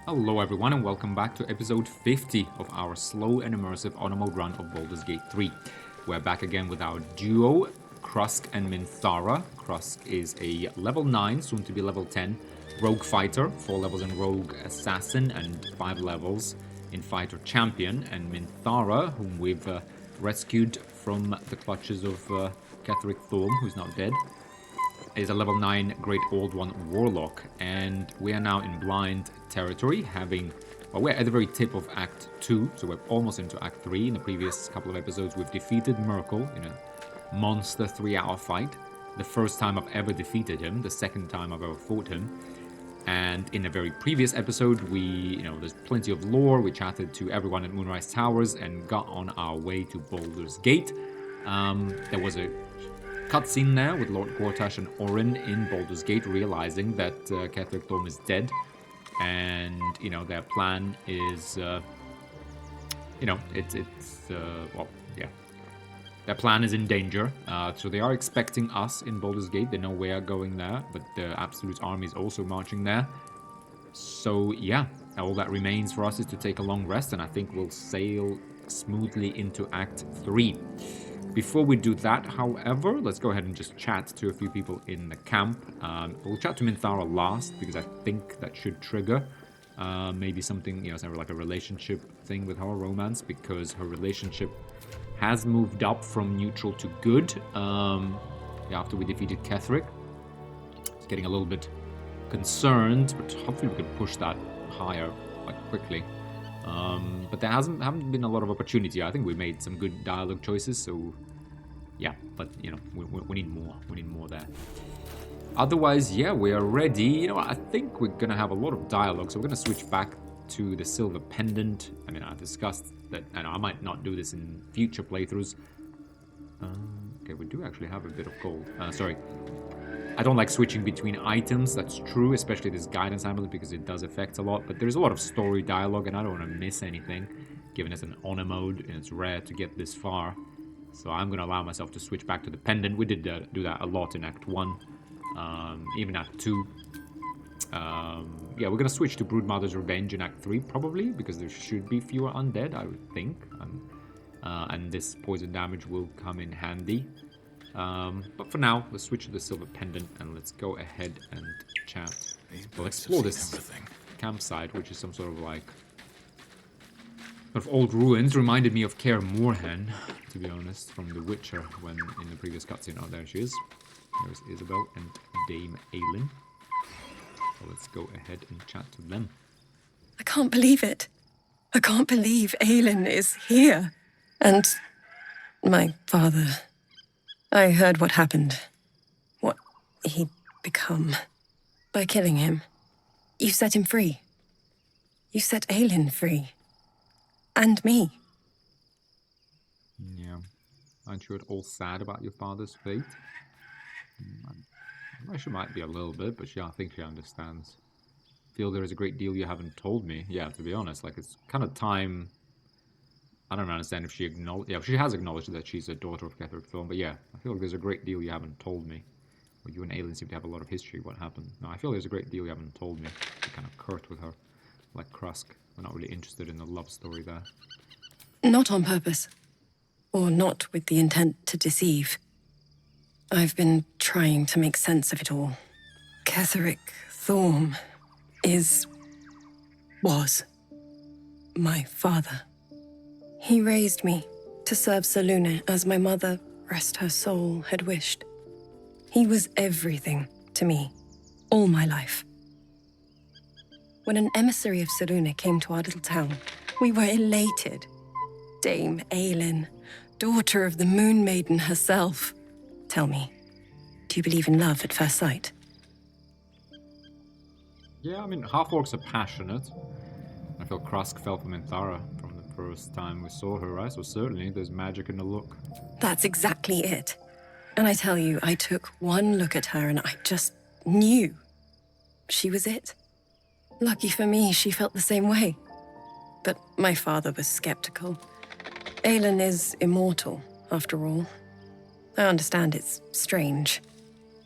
Hello everyone and welcome back to episode 50 of our slow and immersive auto-mode run of Baldur's Gate 3. We're back again with our duo, Krusk and Minthara. Krusk is a level 9, soon to be level 10, rogue fighter, 4 levels in rogue assassin and 5 levels in fighter champion. And Minthara, whom we've rescued from the clutches of Ketheric Thorm, who's not dead, is a level 9 Great Old One Warlock, and we are now in blind territory, we're at the very tip of Act 2, so we're almost into Act 3. In the previous couple of episodes, we've defeated Merkel in a monster 3-hour fight. The first time I've ever defeated him, the second time I've ever fought him. And in a very previous episode, there's plenty of lore, we chatted to everyone at Moonrise Towers and got on our way to Baldur's Gate. There was a cutscene there with Lord Gortash and Orin in Baldur's Gate realizing that Ketheric Thorm is dead, and their plan is their plan is in danger, so they are expecting us in Baldur's Gate. They know we are going there, but the Absolute army is also marching there. So yeah, all that remains for us is to take a long rest, and I think we'll sail smoothly into Act 3. Before we do that, however, let's go ahead and just chat to a few people in the camp. We'll chat to Minthara last, because I think that should trigger maybe something, like a relationship thing with her, romance, because her relationship has moved up from neutral to good after we defeated Ketheric. It's getting a little bit concerned, but hopefully we can push that higher quite quickly. But there haven't been a lot of opportunity. I think we made some good dialogue choices, so yeah, but we need more. We need more there. Otherwise, yeah, we are ready. I think we're gonna have a lot of dialogue, so we're gonna switch back to the silver pendant. I mean, I discussed that, and I might not do this in future playthroughs. Okay, we do actually have a bit of gold. Sorry. I don't like switching between items, that's true, especially this guidance amulet, because it does affect a lot, but there's a lot of story dialogue, and I don't want to miss anything, given it's an honor mode, and it's rare to get this far. So I'm going to allow myself to switch back to the pendant. We did do that a lot in Act 1, even Act 2. Yeah, we're going to switch to Broodmother's Revenge in Act 3, probably, because there should be fewer undead, I would think, and this poison damage will come in handy. But for now, let's switch to the silver pendant and let's go ahead and chat. We'll explore this campsite, which is some sort of old ruins. Reminded me of Kaer Morhen, to be honest, from The Witcher, when in the previous cutscene. Oh, there she is. There's Isabel and Dame Aelin. So let's go ahead and chat to them. I can't believe it. I can't believe Aelin is here. And my father... I heard what happened. What he'd become. By killing him. You set him free. You set Aelin free. And me. Yeah. Aren't you at all sad about your father's fate? She might be a little bit, but I think she understands. Feel there is a great deal you haven't told me. Yeah, to be honest, it's kind of time... I don't understand if she acknowledged... Yeah, she has acknowledged that she's a daughter of Ketheric Thorm, but yeah, I feel like there's a great deal you haven't told me. Well, you and Aelin seem to have a lot of history. What happened? No, I feel there's a great deal you haven't told me. You're kind of curt with her, like Krusk. We're not really interested in the love story there. Not on purpose. Or not with the intent to deceive. I've been trying to make sense of it all. Ketheric Thorm was my father. He raised me to serve Selûne as my mother, rest her soul, had wished. He was everything to me, all my life. When an emissary of Selûne came to our little town, we were elated. Dame Aelin, daughter of the Moon Maiden herself. Tell me, do you believe in love at first sight? Yeah, I mean, half-orcs are passionate. I feel Krusk fell for Minthara from the first time we saw her, right? So certainly there's magic in the look. That's exactly it. And I tell you, I took one look at her and I just knew she was it. Lucky for me, she felt the same way. But my father was skeptical. Aelin is immortal, after all. I understand it's strange.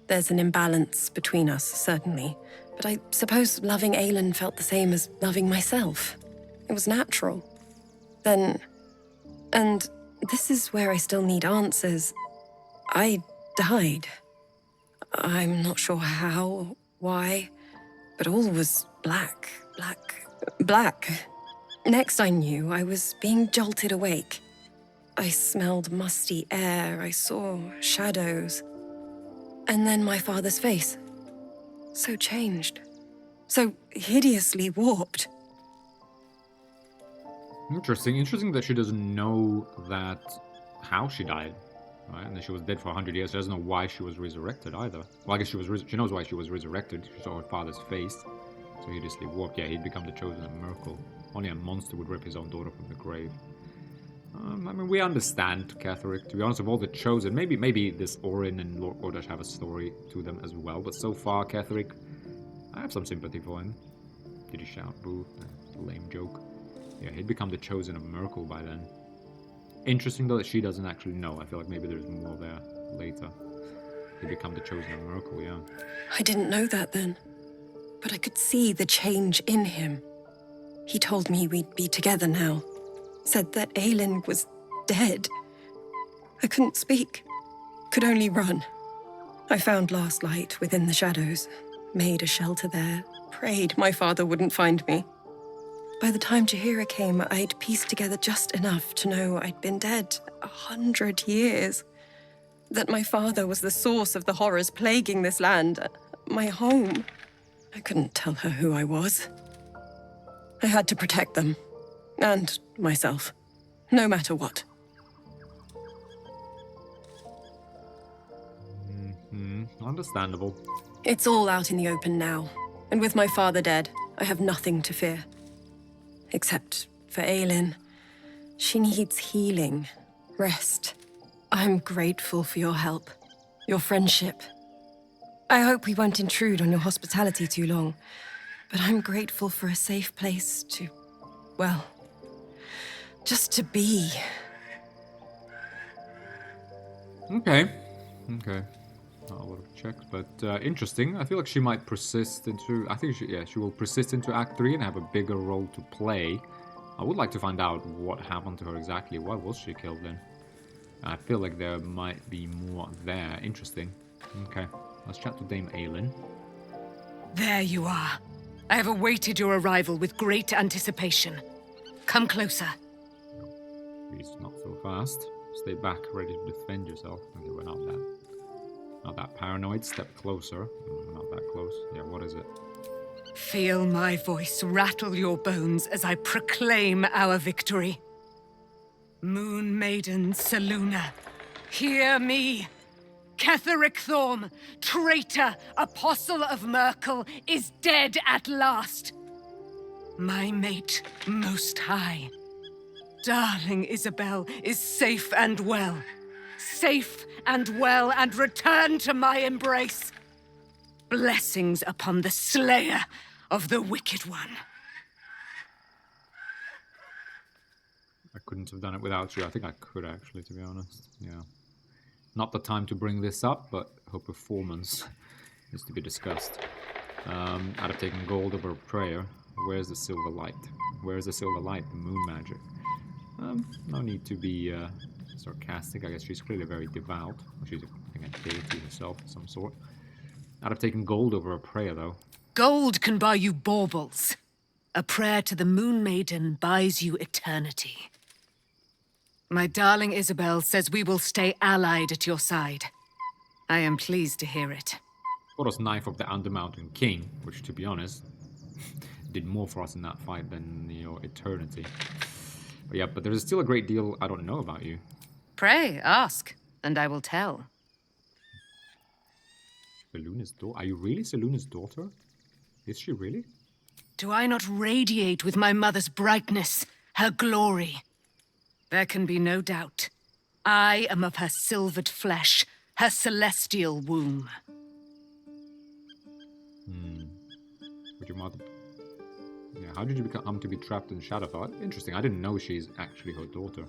There's an imbalance between us, certainly, But I suppose loving Aelin felt the same as loving myself. It was natural. Then... And this is where I still need answers. I died. I'm not sure how, why, but all was black. Next I knew, I was being jolted awake. I smelled musty air, I saw shadows. And then my father's face. So changed. So hideously warped. Interesting that she doesn't know that how she died, right? And that she was dead for 100 years. She doesn't know why she was resurrected either. Well, I guess she knows why she was resurrected. She saw her father's face, so hideously warped. Yeah, he'd become the chosen of Merkel. Only a monster would rip his own daughter from the grave. I mean, we understand Catherick. To be honest, of all the chosen, maybe this Orin and Lord Gordash have a story to them as well. But so far, Catherick, I have some sympathy for him. Did he shout boo? Lame joke. Yeah, he'd become the chosen of Merkel by then. Interesting though that she doesn't actually know. I feel like maybe there's more there later. He'd become the chosen of Merkel, yeah. I didn't know that then. But I could see the change in him. He told me we'd be together now. Said that Aelin was dead. I couldn't speak. Could only run. I found last light within the shadows. Made a shelter there. Prayed my father wouldn't find me. By the time Jaheira came, I'd pieced together just enough to know I'd been dead 100 years. That my father was the source of the horrors plaguing this land, my home. I couldn't tell her who I was. I had to protect them, and myself, no matter what. Understandable. It's all out in the open now, and with my father dead, I have nothing to fear. Except for Aelin. She needs healing, rest. I'm grateful for your help, your friendship. I hope we won't intrude on your hospitality too long, but I'm grateful for a safe place to, well, just to be. Okay. Not a lot of checks, but interesting. I feel like she might persist into... I think she will persist into Act 3 and have a bigger role to play. I would like to find out what happened to her exactly. Why was she killed then? I feel like there might be more there. Interesting. Okay, let's chat to Dame Aelin. There you are. I have awaited your arrival with great anticipation. Come closer. Please, not so fast. Stay back, ready to defend yourself. Okay, we're not that paranoid. Step closer. Not that close. Yeah, what is it? Feel my voice rattle your bones as I proclaim our victory. Moon Maiden Selûne, hear me. Catherick Thorm, traitor, apostle of Merkel, is dead at last. My mate, most high. Darling Isabel is safe and well. Safe and well, and return to my embrace. Blessings upon the slayer of the wicked one. I couldn't have done it without you. I think I could actually, to be honest. Yeah. Not the time to bring this up, but her performance is to be discussed. I'd have taken gold over prayer. Where's the silver light? Where's the silver light? The moon magic. No need to be sarcastic. I guess she's clearly very devout. She's a deity herself of some sort. I'd have taken gold over a prayer, though. Gold can buy you baubles. A prayer to the Moon Maiden buys you eternity. My darling Isabel says we will stay allied at your side. I am pleased to hear it. Gora's knife of the Undermountain King, which, to be honest, did more for us in that fight than your eternity. But yeah, but there's still a great deal I don't know about you. Pray, ask, and I will tell. Selûne's daughter? Are you really Selûne's daughter? Is she really? Do I not radiate with my mother's brightness, her glory? There can be no doubt. I am of her silvered flesh, her celestial womb. Would your mother... Yeah, how did you come to be trapped in Shadowfell? Interesting, I didn't know she's actually her daughter.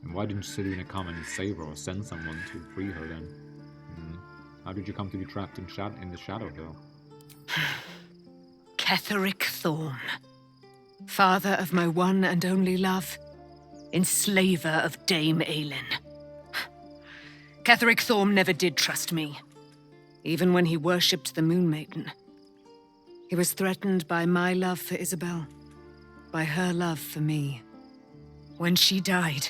And why didn't Selûne come and save her or send someone to free her then? How did you come to be trapped in the Shadowfell? Ketheric Thorm, father of my one and only love, enslaver of Dame Aelin. Ketheric Thorm never did trust me, even when he worshipped the Moon Maiden. He was threatened by my love for Isabel, by her love for me. When she died,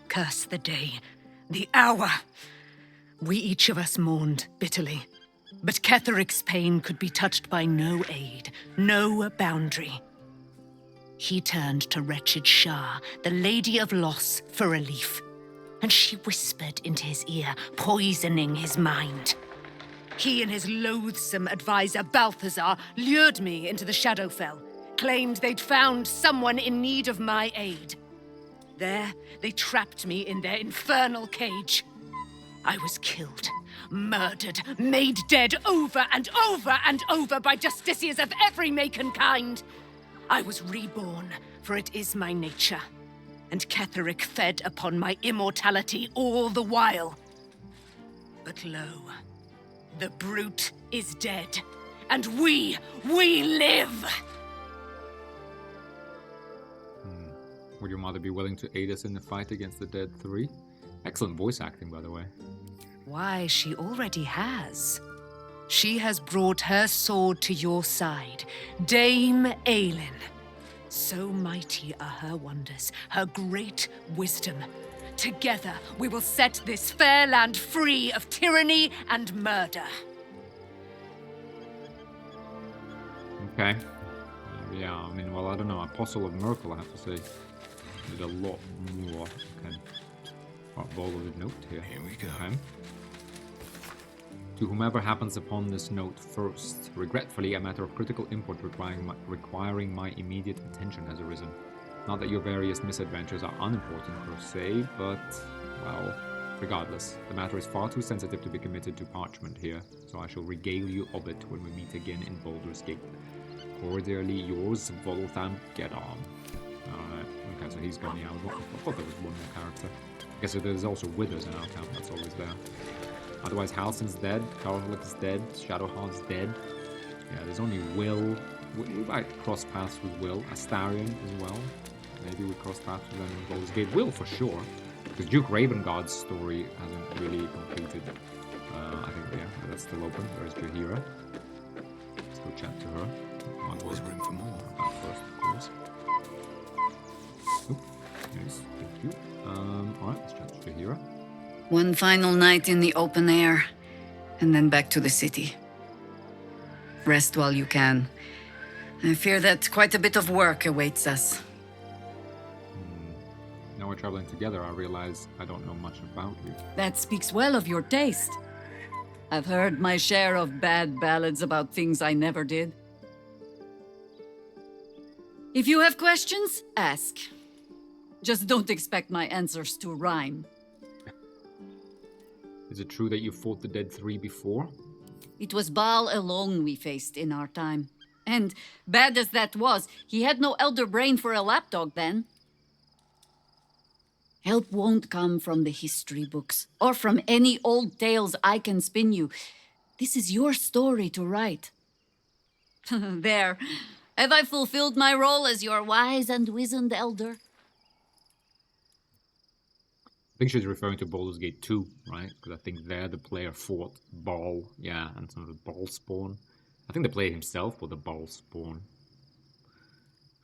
curse the day, the hour, we each of us mourned bitterly. But Ketheric's pain could be touched by no aid, no boundary. He turned to wretched Shah, the Lady of Loss, for relief. And she whispered into his ear, poisoning his mind. He and his loathsome advisor, Balthazar, lured me into the Shadowfell, claimed they'd found someone in need of my aid. There, they trapped me in their infernal cage. I was killed, murdered, made dead over and over and over by justiciars of every make and kind. I was reborn, for it is my nature. And Ketheric fed upon my immortality all the while. But lo, the brute is dead, and we live! Would your mother be willing to aid us in the fight against the Dead Three? Excellent voice acting, by the way. Why, she already has. She has brought her sword to your side, Dame Aelin. So mighty are her wonders, her great wisdom. Together, we will set this fair land free of tyranny and murder. Okay. Yeah, I mean, well, I don't know. Apostle of Myrtle, I have to say, did a lot more. Okay. What bulleted note here? Here we go. Okay. To whomever happens upon this note first, regretfully, a matter of critical import requiring my immediate attention has arisen. Not that your various misadventures are unimportant per se, but, well, regardless, the matter is far too sensitive to be committed to parchment here, so I shall regale you of it when we meet again in Baldur's Gate. Cordially yours, Voltham Gedon. Alright, okay, so he's going out. I thought there was one more character. I guess there's also Withers in our camp, that's always there. Otherwise, Halsin's dead, Karlik's dead, Shadowheart's dead. Yeah, there's only Will. We might cross paths with Will. Astarion as well. Maybe we cross paths with them in Baldur's Gate. Will for sure, because Duke Ravengard's story hasn't really completed. I think, yeah, that's still open. There's Jaheira. Let's go chat to her. Always room for more. First, of course. Oop, nice, thank you. Alright, let's chat to Jaheira. One final night in the open air, and then back to the city. Rest while you can. I fear that quite a bit of work awaits us. Now we're traveling together, I realize I don't know much about you. That speaks well of your taste. I've heard my share of bad ballads about things I never did. If you have questions, ask. Just don't expect my answers to rhyme. Is it true that you fought the Dead Three before? It was Baal alone we faced in our time. And, bad as that was, he had no elder brain for a lapdog then. Help won't come from the history books, or from any old tales I can spin you. This is your story to write. There. Have I fulfilled my role as your wise and wizened elder? I think she's referring to Baldur's Gate 2, right? Because I think there the player fought Baal, yeah, and some of the Baal spawn. I think the player himself fought the Baal spawn.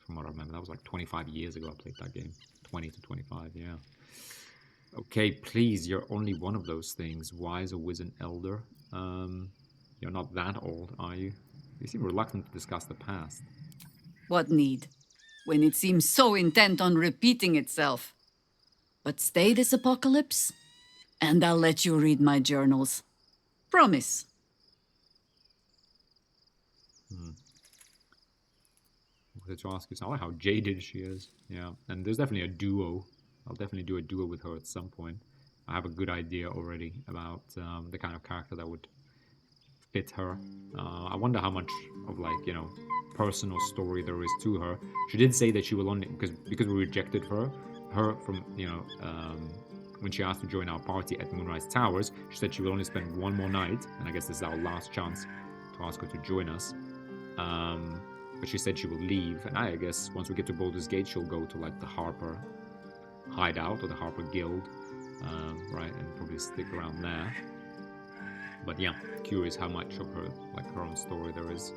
From what I remember, that was like 25 years ago I played that game. 20 to 25, yeah. Okay, please, you're only one of those things. Wise or wizened elder. You're not that old, are you? You seem reluctant to discuss the past. What need, when it seems so intent on repeating itself? But stay this apocalypse, and I'll let you read my journals. Promise. I wanted to ask you, I like how jaded she is. Yeah, and there's definitely a duo. I'll definitely do a duo with her at some point. I have a good idea already about the kind of character that would fit her. I wonder how much of, like, you know, personal story there is to her. She did say that she will only, because we rejected her from, you know, when she asked to join our party at Moonrise Towers, she said she will only spend one more night, and I guess this is our last chance to ask her to join us. But she said she will leave, and I guess once we get to Baldur's Gate, she'll go to like the Harper hideout or the Harper Guild, right, and probably stick around there. But yeah, curious how much of her, like her own story there is.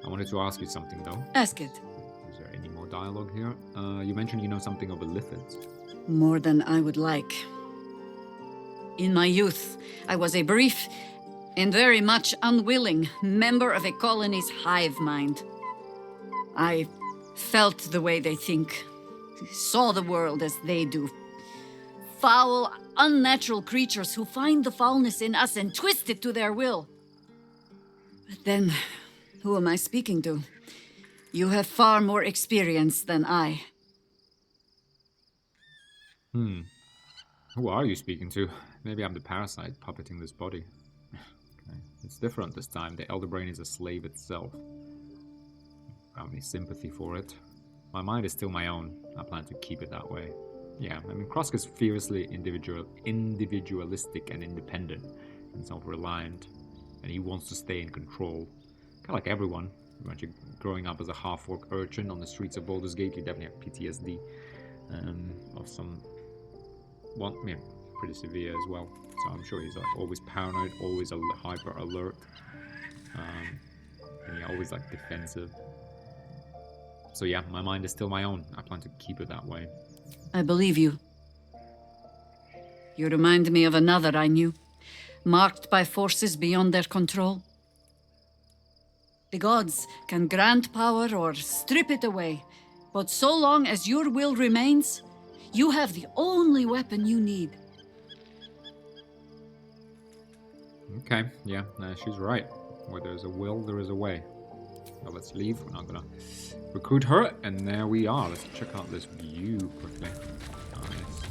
I wanted to ask you something though. Ask it. Is there any more dialogue here? You mentioned you know something of Illithid. More than I would like. In my youth, I was a brief and very much unwilling member of a colony's hive mind. I felt the way they think, saw the world as they do. Foul, unnatural creatures who find the foulness in us and twist it to their will. But then, who am I speaking to? You have far more experience than I. Who are you speaking to? Maybe I'm the parasite puppeting this body. Okay. It's different this time. The Elder Brain is a slave itself. I don't have any sympathy for it. My mind is still my own. I plan to keep it that way. Yeah, I mean, Krosk is fiercely individualistic and independent and self-reliant, and he wants to stay in control. Kind of like everyone. When you're growing up as a half-orc urchin on the streets of Baldur's Gate, you definitely have PTSD of some, well, yeah, pretty severe as well. So I'm sure he's like always paranoid, always hyper alert, and yeah, always like defensive. So yeah, my mind is still my own. I plan to keep it that way. I believe you. You remind me of another I knew, marked by forces beyond their control. The gods can grant power or strip it away, but so long as your will remains, you have the only weapon you need. Okay, yeah, she's right. Where there's a will, there is a way. Well, let's leave. We're not gonna recruit her, and there we are. Let's check out this view quickly. Nice.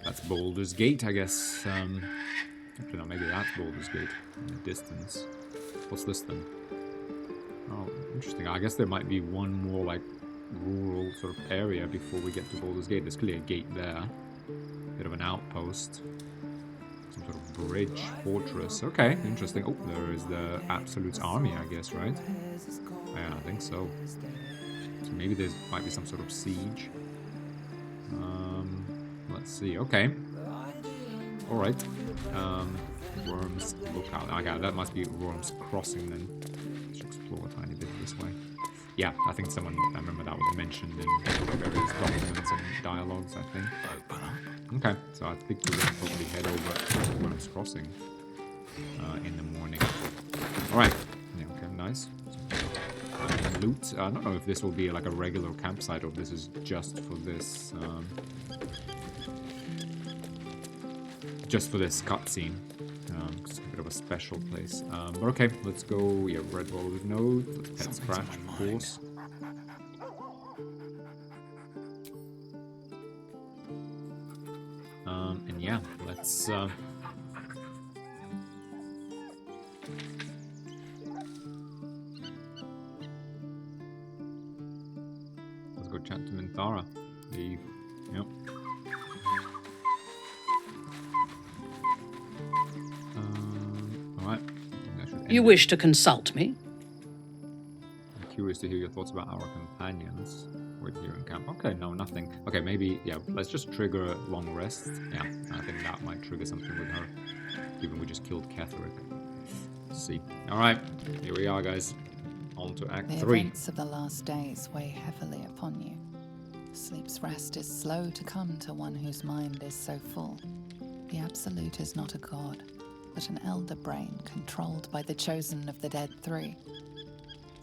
That's Baldur's Gate, I guess. Actually, no, maybe that's Baldur's Gate in the distance. What's this then? Oh, interesting. I guess there might be one more like rural sort of area before we get to Baldur's Gate. There's clearly a gate there. Bit of an outpost. Some sort of bridge, fortress. Okay, interesting. Oh, there is the Absolute's army, I guess, right? Yeah, I think so. So maybe there might be some sort of siege. Let's see. Okay. All right. Worms Lookout. Okay, that must be Worms Crossing then. Let's explore a tiny bit this way. Yeah, I think I remember that was mentioned in various documents and dialogues, I think. Okay, so I think we're going to probably head over to Worms Crossing in the morning. Alright, yeah, okay, nice. Loot. I don't know if this will be like a regular campsite or if this is just for this cutscene. It's a bit of a special place. But okay, let's go. Yeah, Red Roller Node. Let's pet Scratch, of course. And yeah, let's go chat to Minthara. Leave. Yep. Alright. You wish to consult me? I'm curious to hear your thoughts about our companions with you in camp. Okay, no, nothing. Okay, maybe, yeah, let's just trigger long rest. Yeah, I think that might trigger something with her. Given we just killed Ketheric. Let's see. Alright, here we are, guys. On to Act 3. The events of the last days weigh heavily upon you. Sleep's rest is slow to come to one whose mind is so full. The Absolute is not a god, but an elder brain controlled by the chosen of the Dead Three.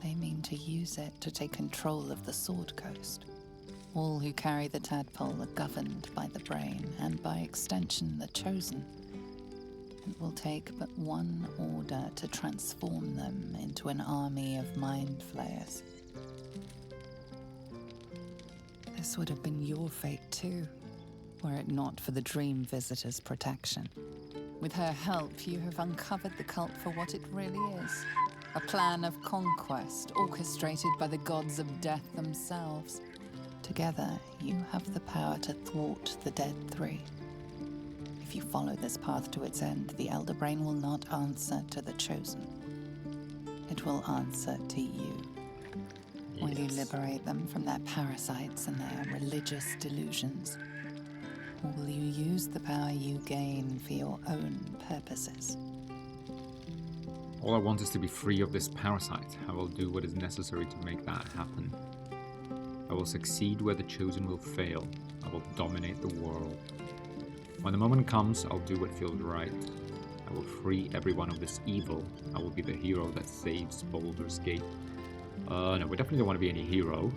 They mean to use it to take control of the Sword Coast. All who carry the tadpole are governed by the brain, and by extension the chosen. It will take but one order to transform them into an army of mind flayers. This would have been your fate too, were it not for the Dream Visitor's protection. With her help, you have uncovered the cult for what it really is. A plan of conquest orchestrated by the gods of death themselves. Together, you have the power to thwart the Dead Three. If you follow this path to its end, the Elder Brain will not answer to the Chosen. it will answer to you. Will you liberate them from their parasites and their religious delusions? Or will you use the power you gain for your own purposes? All I want is to be free of this parasite. I will do what is necessary to make that happen. I will succeed where the chosen will fail. I will dominate the world. When the moment comes, I'll do what feels right. I will free everyone of this evil. I will be the hero that saves Baldur's Gate. No, we definitely don't want to be any hero.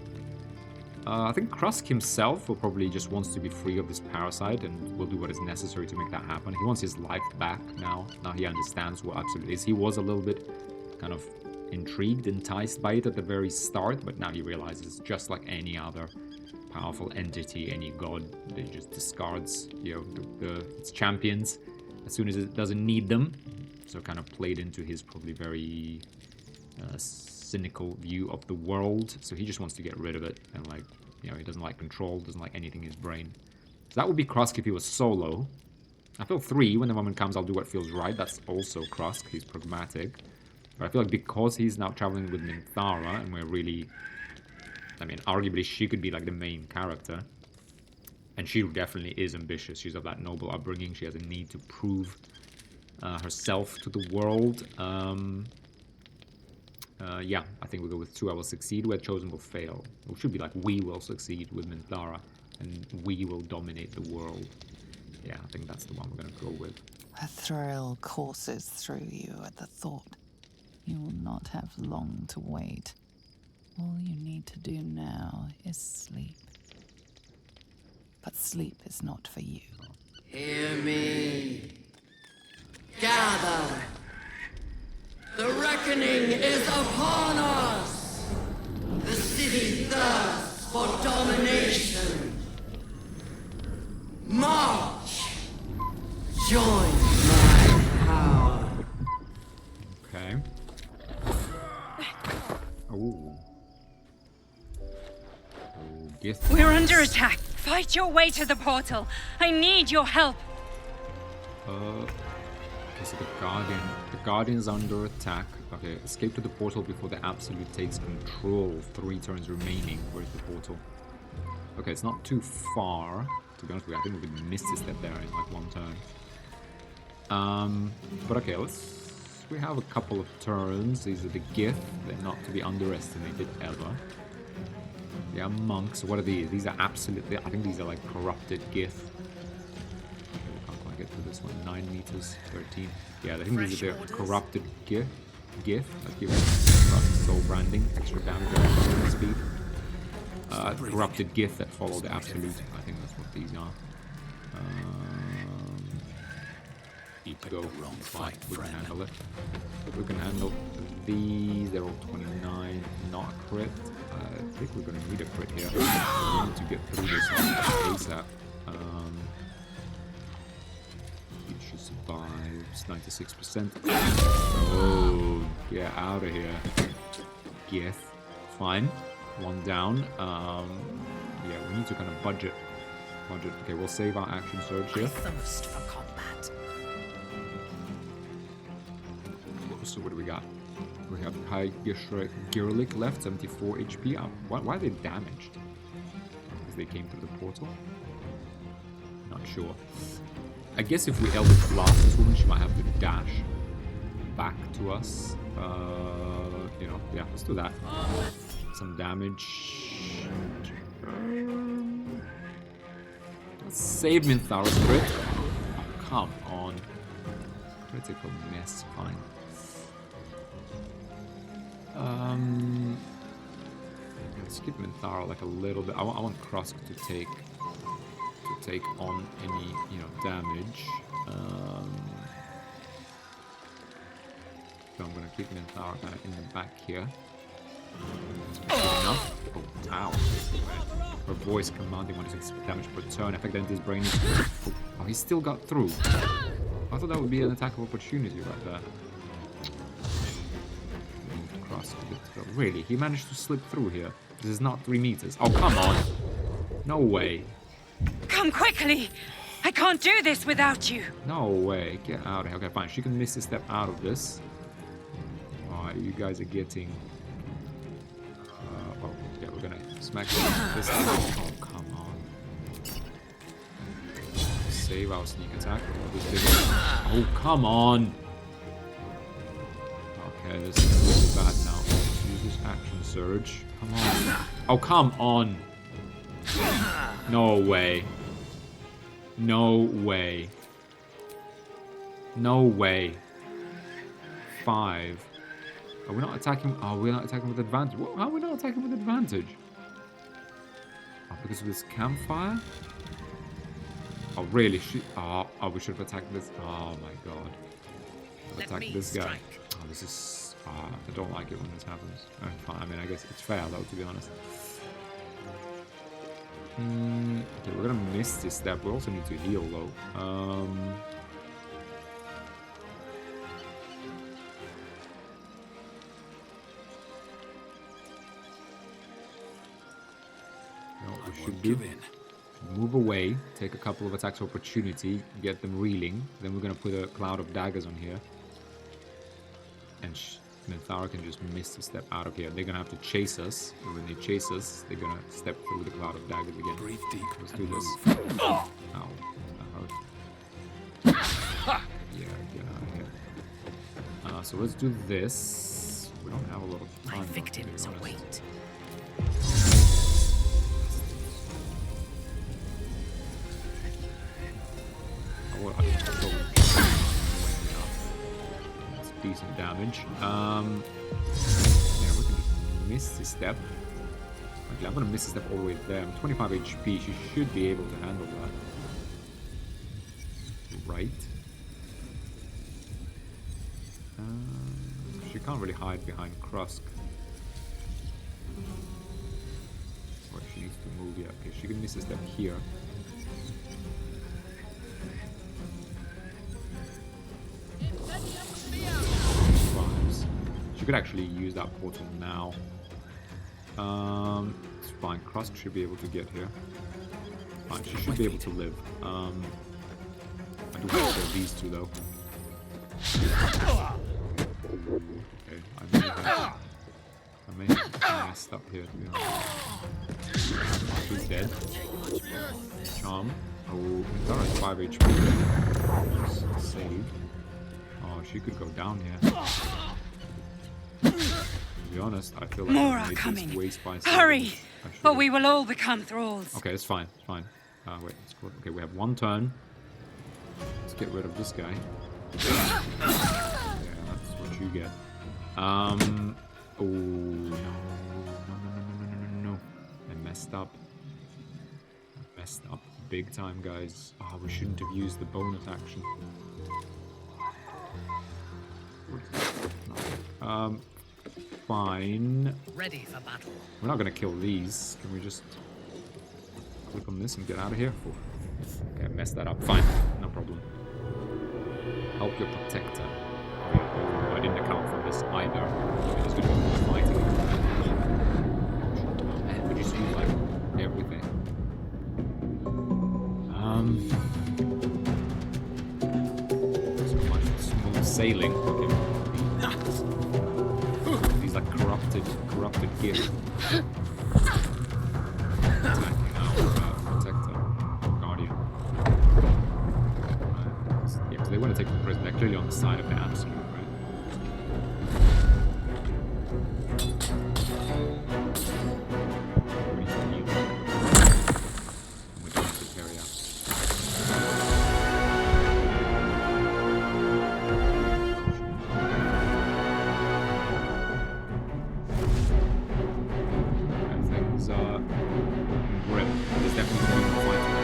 I think Krusk himself will probably just wants to be free of this parasite and will do what is necessary to make that happen. He wants his life back now. Now he understands what Absolute is. He was a little bit kind of intrigued, enticed by it at the very start, but now he realizes just like any other powerful entity, any god, it just discards, you know, its champions as soon as it doesn't need them. So kind of played into his probably very cynical view of the world. So he just wants to get rid of it, and like, you know, he doesn't like control, doesn't like anything in his brain. So that would be Krusk if he was solo. I feel 3, when the moment comes, I'll do what feels right. That's also Krusk. He's pragmatic. But I feel like because he's now traveling with Minthara, and we're really, I mean, arguably she could be like the main character. And she definitely is ambitious. She's of that noble upbringing. She has a need to prove herself to the world. Yeah, I think we'll go with 2. I will succeed where chosen will fail. It should be like we will succeed with Minthara, and we will dominate the world. Yeah, I think that's the one we're going to go with. A thrill courses through you at the thought. You will not have long to wait. All you need to do now is sleep. But sleep is not for you. Hear me. Gather. The reckoning is upon us. The city thirsts for domination. March. Join my power. Okay. Oh. Oh, gift. We're under attack. Fight your way to the portal. I need your help. Okay, so the Guardian's under attack. Okay, escape to the portal before the Absolute takes control. 3 turns remaining. Where's the portal? Okay, it's not too far. To be honest with you, I think we could miss this step there in like 1 turn. But okay, we have a couple of turns. These are the Gith. They're not to be underestimated ever. They are monks. What are these? These are absolutely, I think these are like corrupted Gith. Can't quite get through this one. 9 meters, 13. Yeah, I think these are the corrupted Gith. That give us soul branding, extra damage, extra speed. Corrupted Gith that follow the Absolute. I think that's what these are. Need to go fight. We can handle it. We can handle these. They're all 29. Not a crit. I think we're going to need a crit here. We need to get through this ASAP. It should survive. It's 96%. Oh, get out of here. Gith. Fine. 1 down. Yeah, we need to kind of budget. Okay, we'll save our action surge here. Thirst for combat. So what do we got? We have High Girlik left, 74 HP. Why are they damaged? Because they came through the portal? Not sure. I guess if we Eldritch Blast this woman, she might have to dash back to us. You know, yeah, let's do that. Some damage. Let's save Minthara's crit. Oh, come on. Critical miss, fine. Let's keep Minthara like a little bit. I want Krusk to take on any, you know, damage. So I'm gonna keep Minthara kind of in the back here. Enough. Oh, ow. Her voice commanding 1 damage per turn. Effect enters brain. Oh, he still got through. I thought that would be an attack of opportunity right there. Really? He managed to slip through here. This is not 3 meters. Oh, come on. No way. Come quickly. I can't do this without you. No way. Get out of here. Okay, fine. She can miss a step out of this. Alright. you guys are getting. Oh, yeah, we're gonna smack this. Oh, come on. Save our sneak attack. Oh, come on. Okay, this is really bad now. Let's use this action surge. Come on. Oh, come on. No way. No way. No way. 5. Are we not attacking? Oh, we're not attacking with advantage. How are we not attacking with advantage? Oh, because of this campfire? Oh, really? Oh, we should have attacked this. Oh my god. Attack this guy. Oh, this is. I don't like it when this happens. Fine. I mean, I guess it's fair though, to be honest. Okay, we're gonna miss this step. We also need to heal though. What we should do, move away, take a couple of attacks of opportunity, get them reeling. Then we're gonna put a cloud of daggers on here, and Minthara can just miss a step out of here. They're gonna have to chase us, and when they chase us, they're gonna step through the cloud of daggers again. Breathe deep. Let's do this. Ow, that hurt. Yeah, get out of here. So let's do this. We don't have a lot of time. My victims await. That's decent damage. Yeah, we can just miss this step. Actually, I'm gonna miss a step all the way there. I'm 25 HP. She should be able to handle that. Right. She can't really hide behind Krusk. Or she needs to move. Yeah, okay, she can miss a step here. She could actually use that portal now. It's fine. Krusk should be able to get here. Fine, she should be able to live. I do want to kill these two though. Okay, I may have messed up here, to be honest. She's dead. Charm. Oh, that was 5 HP. Saved. Oh, she could go down here. To be honest, I feel like more are coming. Hurry, or we will all become thralls. Okay, it's fine. It's fine. Wait, it's cool. Okay, we have one turn. Let's get rid of this guy. Yeah, that's what you get. Oh no! I messed up. Big time, guys. Oh, we shouldn't have used the bonus action. Fine. Ready for battle. We're not gonna kill these. Can we just click on this and get out of here? Okay, I messed that up. Fine, no problem. Help your protector. Oh, I didn't account for this either. We're just gonna go fighting. We just use like everything. So much smooth sailing. Okay. These like corrupted gear. Attacking our protector, guardian. Yeah, because they want to take the prison. They're clearly on the side of the absolute, right? We need to yield. And we don't have to carry out. Things are grim. There's definitely going to be fighting.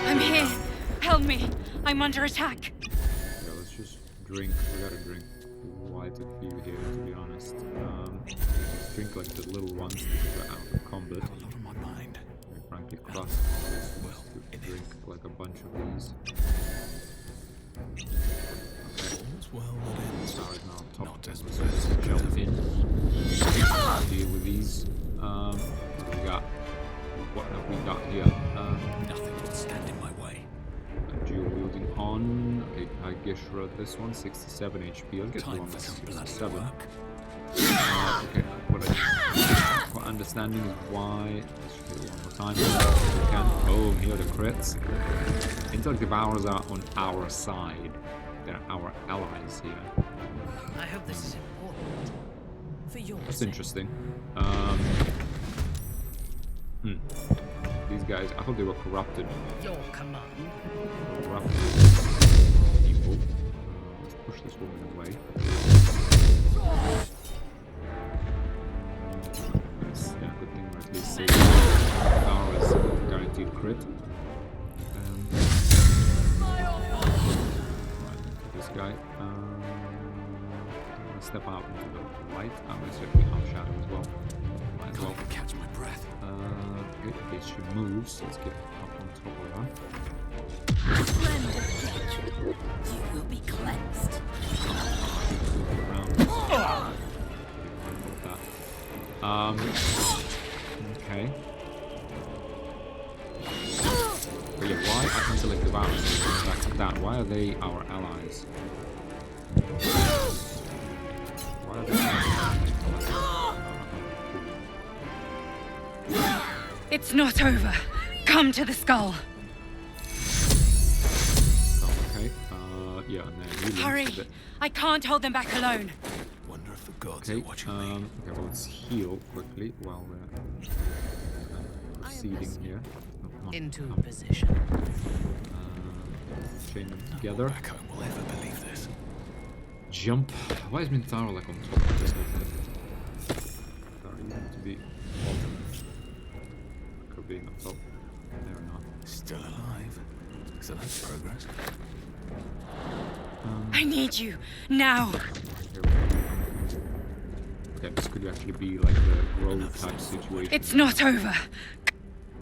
I'm here. Help me. I'm under attack. Yeah, let's just drink. We gotta drink quite a few here, to be honest. Drink like the little ones because we're out of combat. Frankly, Krusk to drink like a bunch of these. Okay. Star is now top 10, so let's jump in. Deal with these. We got. What have we got here? Nothing will stand in my way. on. Okay, I guess this one 67 HP. Let's get the one with 67. Okay, what understanding is why. Let's just hit it one more time. If we can. Boom, here are the crits. Intellect Devourers are on our side. They're our allies here. I hope this is important. For your That's sake. interesting. These guys, I thought they were corrupted. Your command. Corrupted people. Let's push this woman away. Nice. Yeah, good thing we're at least safe. Ours guaranteed crit. This guy. I'm gonna step out into the light. I'm gonna certainly half shadow as well. Might as well catch my breath. Okay, in case she moves, let's get up on top of her. Splendid. You will be cleansed. Okay. But yeah, why? I can select the virus. Back to that. Why are they our allies? Why are they It's not over. Come to the skull. Okay. Yeah, and then you Hurry. I can't hold them back alone. Wonder if the gods Okay, are watching me. okay, well, let's heal quickly while we're proceeding here. Into position. Chain them together. Back home will ever believe this. Jump. Why is Mintaro like on top of this whole thing? Sorry, you need to be bottom. Could be on top. There or not. Still alive. So that's progress. I need you now. Okay, this could actually be like the grove type situation. It's not over.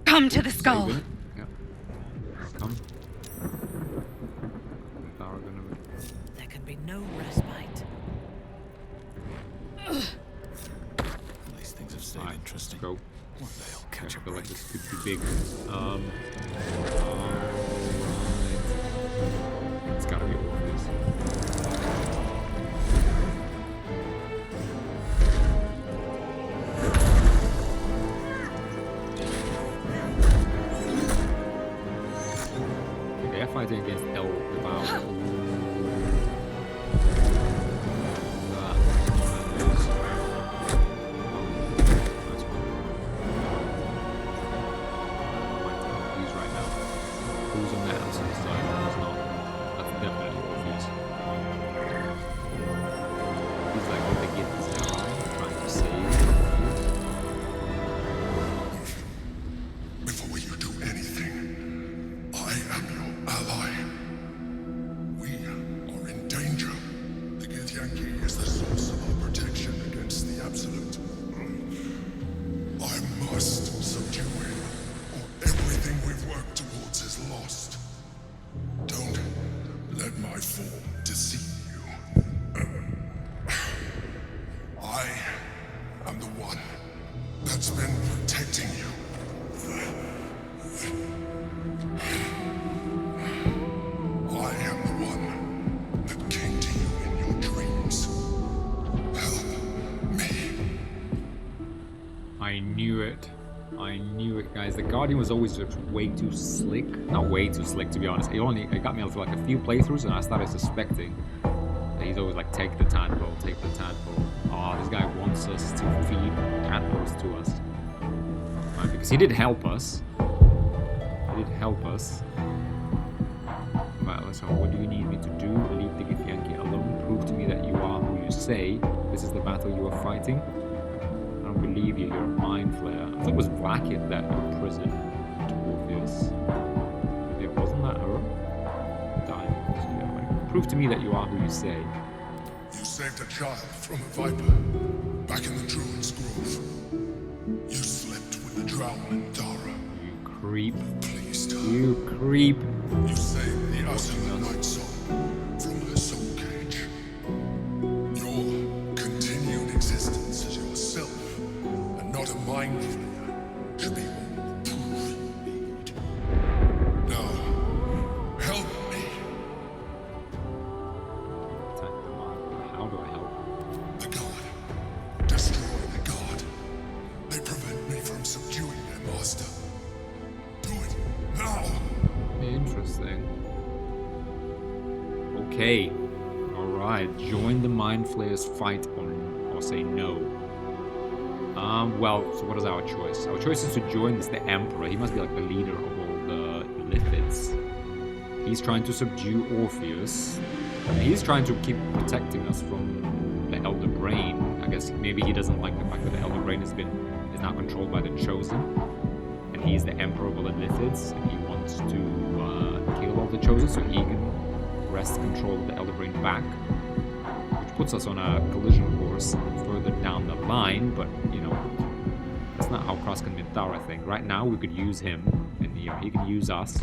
Come to the skull. Saving it. Yeah. Come. Mintaro gonna. There can be no respite. These things have stayed Alright, interesting. go. One day I'll catch I a feel like break. this could be big. Alright. It's gotta be all of this. They are fighting against El Devourer. Who's on the outside side? Who's not? That's definitely obvious. He's like what they get this ally trying to save. Before you do anything, I am your ally. We are in danger. The Githyanki is the source of our protection against the Absolute. I must subdue him, or everything we've worked towards is lost. Don't let my form deceive you. I am the one that's been protecting you. I am the one that came to you in your dreams. Help me. I knew it. I knew it, guys. The Guardian was always just way too slick. Not way too slick, to be honest. It got me for like a few playthroughs, and I started suspecting that he's always like, take the tadpole, take the tadpole. Oh, this guy wants us to feed tadpoles to us. Right, because he did help us. He did help us. Right, let's go. What do you need me to do? Leave the Githyanki alone. Prove to me that you are who you say. This is the battle you are fighting. I don't believe you, you're a mind flayer. I thought it was Blackett that imprisoned Orpheus. Yeah, wasn't that her? Diamond. Yeah, like, prove to me that you are who you say. You saved a child from a viper back in the Druid's Grove. You slept with the drowned Dara. You creep. Pleased her. You creep. You saved the Ursula Night Soul from her soul cage. Your continued existence as yourself, and not a mind flayer, should be all the proof you need. Now, help me. Okay. Alright. Join the Mind Flayers fight or say no. Well, so what is our choice? Our choice is to join the Emperor. He must be like the leader of all the Lithids. He's trying to subdue Orpheus. He's trying to keep protecting us from the Elder Brain. I guess maybe he doesn't like the fact that the Elder Brain is now controlled by the Chosen. And he's the Emperor of all the Lithids. And he wants to kill all the Chosen so he can wrest control of the Elder Brain back. Which puts us on a collision course further down the line, but you know, that's not how Cross can Minthara think. Right now we could use him, and you know, he can use us.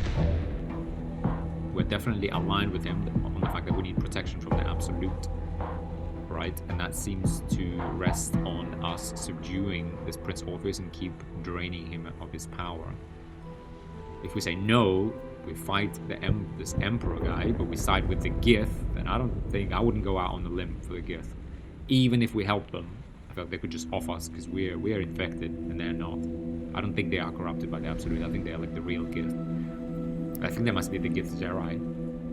We're definitely aligned with him on the fact that we need protection from the Absolute, right? And that seems to rest on us subduing this Prince Orpheus and keep draining him of his power. If we say no, we fight this Emperor guy, but we side with the Gith, then I wouldn't go out on the limb for the Gith. Even if we help them, I feel like they could just off us because we're infected and they're not. I don't think they are corrupted by the Absolute. I think they're like the real Gith. I think there must be the Gith Zerai,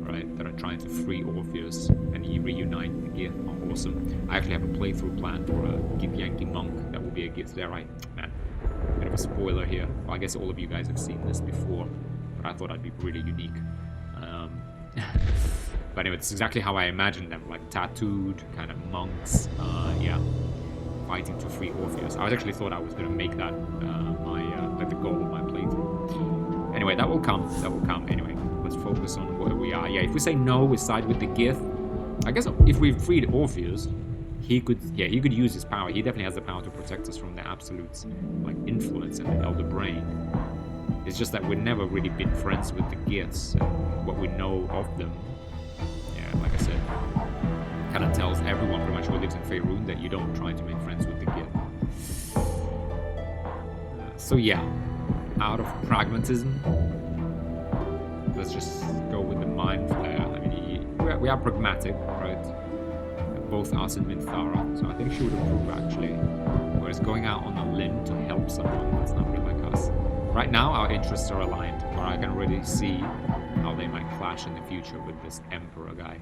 right? That are trying to free Orpheus and reunite the Gith. Oh, awesome. I actually have a playthrough plan for a Githyanki monk that will be a Gith Zerai. Man, bit of a spoiler here. Well, I guess all of you guys have seen this before, but I thought I'd be really unique. But anyway, it's exactly how I imagined them, like tattooed kind of monks, yeah, fighting to free Orpheus. I actually thought I was going to make that like the goal of my playthrough. Anyway, that will come. Anyway, let's focus on where we are. Yeah, if we say no, we side with the Gith. I guess if we freed Orpheus, he could use his power. He definitely has the power to protect us from the Absolute's like influence and the Elder Brain. It's just that we've never really been friends with the Giths, and what we know of them, yeah, like I said, kind of tells everyone pretty much who lives in Faerun that you don't try to make friends with the Gith. So yeah, out of pragmatism, let's just go with the Mind Flayer. I mean, we are pragmatic, right? Both us and Minthara, so I think she would approve actually. Whereas going out on a limb to help someone, that's not really like us. Right now, our interests are aligned, but I can already see how they might clash in the future with this Emperor guy.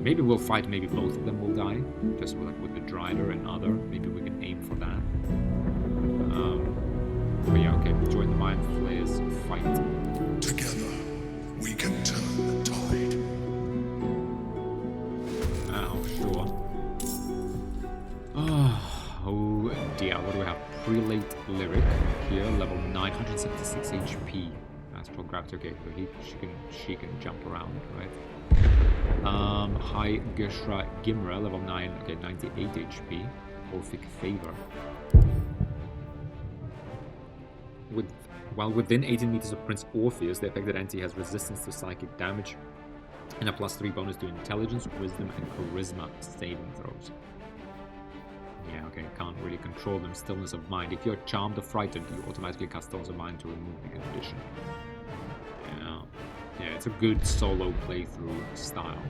Maybe we'll fight, maybe both of them will die, just with the Drider and other. Maybe we can aim for that. But yeah, okay, join the Mind Flayers, fight. Together, we can turn the tide. Oh, sure. Oh dear, what do we have? Prelate Lyric here, level 976 HP. Astral Gravity, okay, so she can jump around, right? High Geshra Gimra, level 9, okay, 98 HP. Orphic Favor. While within 18 meters of Prince Orpheus, the affected entity has resistance to psychic damage and a +3 bonus to Intelligence, Wisdom, and Charisma saving throws. Yeah, okay, can't really control them. Stillness of Mind. If you're charmed or frightened, you automatically cast Stillness of Mind to remove the condition. Yeah, it's a good solo playthrough style.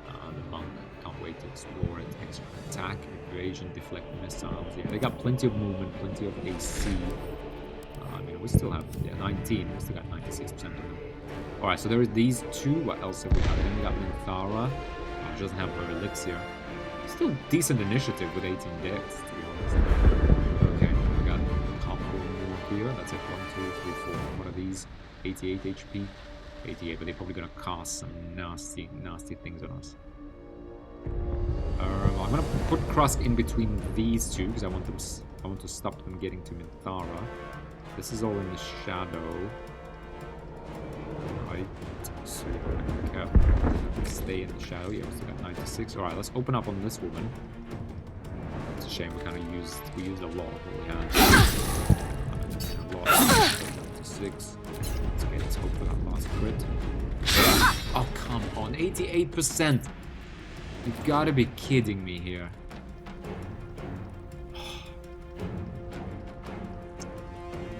The monk can't wait to explore it. Extra attack, evasion, deflect missiles. Yeah, they got plenty of movement, plenty of AC. I mean, we still have 19. We still got 96% of them. All right, so there are these two. What else have we got? Then we got Minthara. She doesn't have her elixir. Still decent initiative with 18 dex, to be honest. Okay, we got a couple more here. That's it. 1, 2, 3, 4. What are these? 88 HP. 88, but they're probably gonna cast some nasty things on us. I'm gonna put Cross in between these two because I want to stop them getting to Minthara. This is all in the shadow. Right. So stay in the shadow. Yeah, we still got 96. Alright, let's open up on this woman. It's a shame we used a lot of what we had. A lot. 96. Let's hope for that last crit. Oh, come on. 88%. You've got to be kidding me here.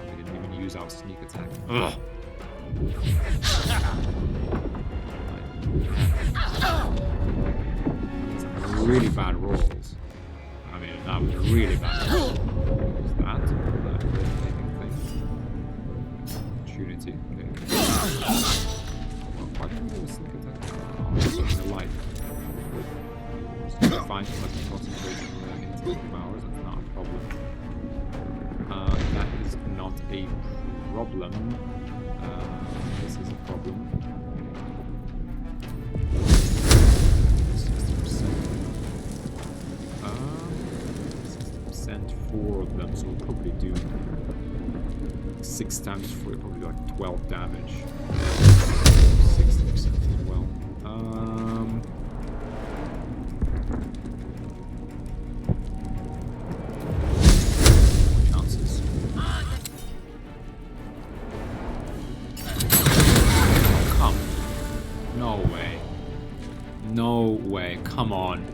We didn't even use our sneak attack. Ugh. Really bad rolls. I mean, that was really bad. What's that? That thing. Opportunity. Okay. Why didn't we do a sneak attack? side. It's fine, so let me concentrate on the intake of ours, that's not a problem. That is not a problem. This is a problem. 60%. 4 of them, so we'll probably do 6 times 4, probably like 12 damage. 60% as well. Chances. Come. No way. No way. Come on.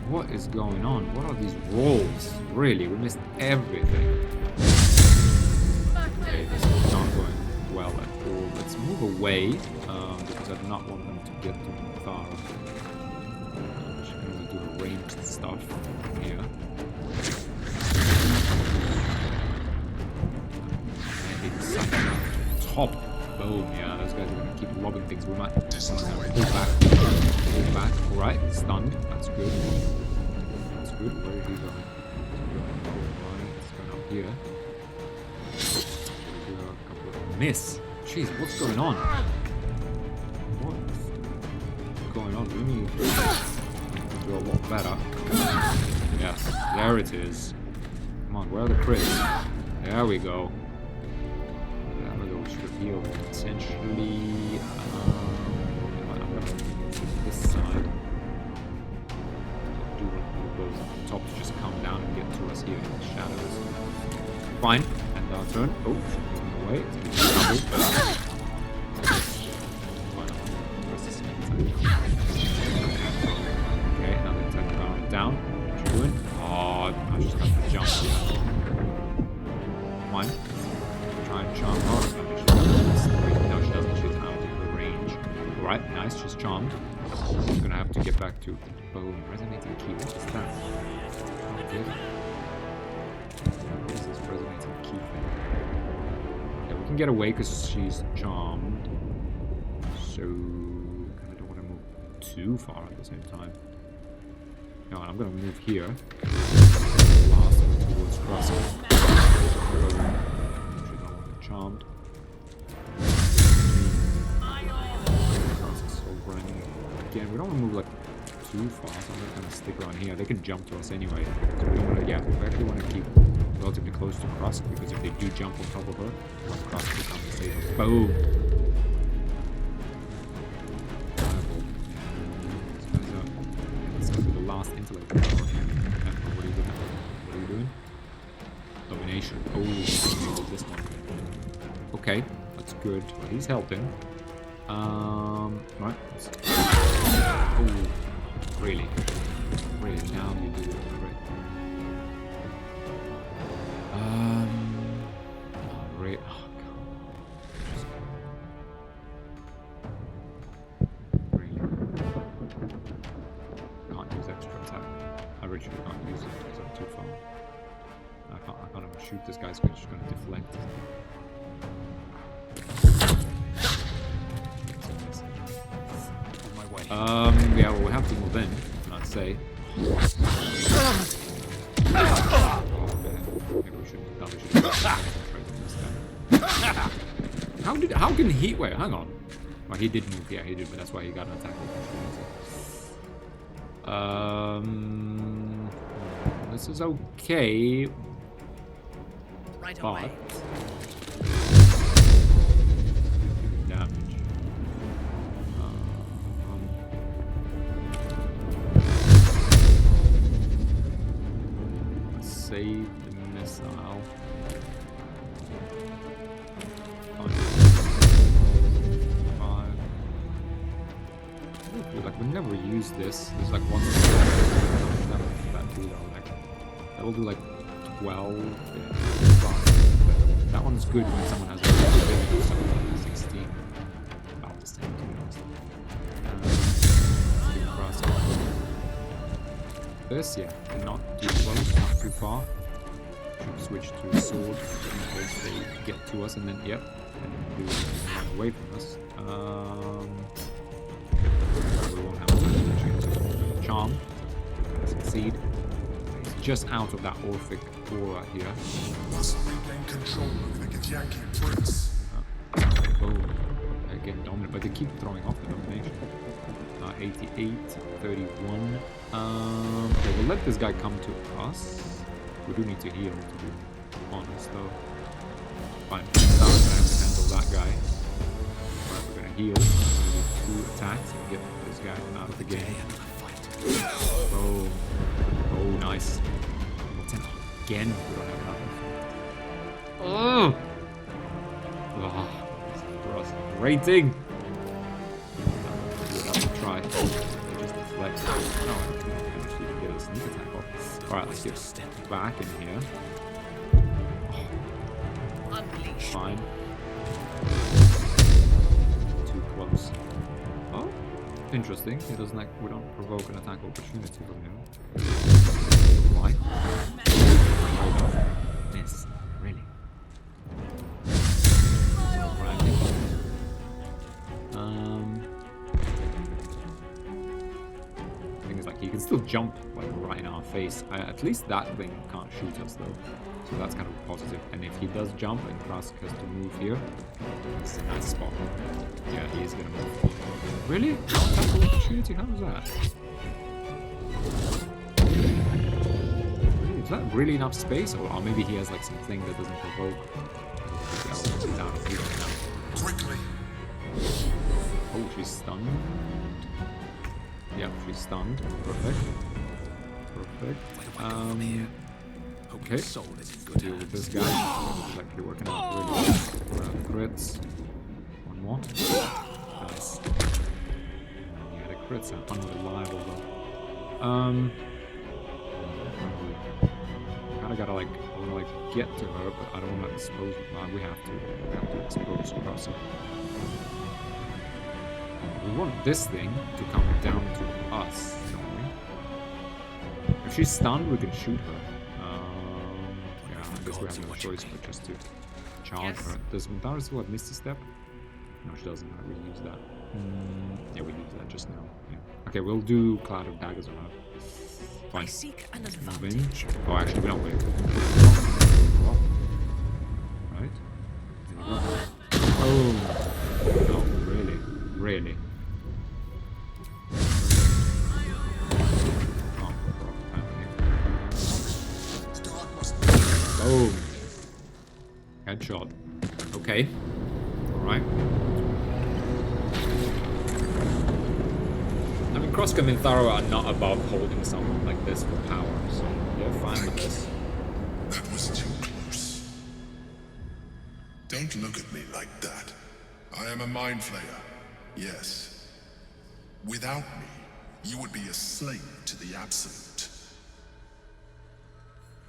What is going on? What are these rolls? Really, we missed everything. Okay, this is not going well at all. Let's move away, because I do not want them to get too far. I'm just going to do ranged stuff here. Top. Boom, yeah, those guys are going to keep lobbing things. We might pull back. Pull back. Alright, stunned. That's good. That's good. Where is he going? He's going up here. Do a couple of miss. Jeez, what's going on? What's going on? We need to do a lot better. Yes, there it is. Come on, where are the crits? There we go. Should have healed potentially. I'm gonna take this side. Do those at the top to just come down and get to us here in the shadows. Fine, and our turn. Oh, she's moving away. It's going to double. Okay, another attack going down. What you doing? Oh, I just have to jump here. Fine. Try and charm her. No, she doesn't. She's out of the range. Alright, nice. She's charmed. I'm gonna have to get back to boom. Resonating key. What is that? Oh, good. What is this resonating key thing? Yeah, we can get away because she's charmed. So, I don't want to move too far at the same time. No, I'm gonna move here. Last towards crossing. Charmed. Again, we don't want to move like too far, so I'm not going to stick around here. They can jump to us anyway. So we don't want to, yeah, we actually want to keep relatively close to Krusk, because if they do jump on top of her, Krusk will come to save her. Boom! This is going to be the last intellect power. What are you doing? What are you doing? Domination. Oh, this one. Okay, that's good. Well, he's helping. Right. Oh, really? Really? Now you do it. Right. Right. Oh, God. Really? Can't use extra attack. I really can't use it because I'm too far. I can't even shoot this guy's just going to deflect. Yeah, well, we have to move in, I'd say. Maybe we shouldn't concentrate on this guy. How can he, wait, hang on. Well, he did move, yeah, he did, but that's why he got an attack. This is okay. Right away. Damage. Save the missile. Like we never use this. There's like one that will do like 12. That one's good when someone has like 16. About the same, to be honest. This, yeah, not too close, not too far. Should switch to a sword in case they get to us, and then, yep, and do run away from us. arm. Succeed. He's just out of that Orphic aura here. Must regain control of the Githyanki prince. Boom. Again, dominant, but they keep throwing off the domination. 88, 31. Okay, we'll let this guy come to us. We do need to heal, to be honest, though. Fine, Star's gonna have to handle that guy. Alright, we're gonna heal. We're gonna do 2 attacks and get this guy out of the game. Boom. Oh, nice. 10 again. We don't have enough. Oh! Oh, for us. Rating! Try. Just deflect. No, actually can get a sneak attack off. Alright, let's get back in here. Fine. Too close. Oh, interesting. He doesn't like, we don't provoke an attack opportunity from him. Why? Miss. Really? He can still jump like right in our face. At least that thing can't shoot us though, so that's kind of positive. And if he does jump and Krask has to move here, it's a nice spot. Yeah, he is gonna move. Really? Attack opportunity? How was that? Really? Is that really enough space, or maybe he has like something that doesn't provoke? Quickly. Oh, she's stunned. Yep, she's stunned. Perfect. Perfect. Okay. Deal with this guy. It's actually working out really well. Crits. One more. Nice. Yeah, the crits are unreliable though. Kinda gotta like, I wanna like get to her, but I don't wanna expose her. We have to expose her. We want this thing to come down to us, don't we? If she's stunned, we can shoot her. Yeah, I guess we have no choice but just to charge her. Does Mintara still have Misty Step? No, she doesn't. We use that. Yeah, we used that just now. Yeah. Okay, we'll do Cloud of Daggers on her. Fine. Move in. Oh, actually, we don't wait. Right. There you go. Oh. No, really. Really. Boom. Headshot. Okay. Alright. I mean, Kroska and Minthara are not above holding something like this for power, so they're fine with this. That was too close. Don't look at me like that. I am a mind flayer. Yes. Without me, you would be a slave to the Absolute.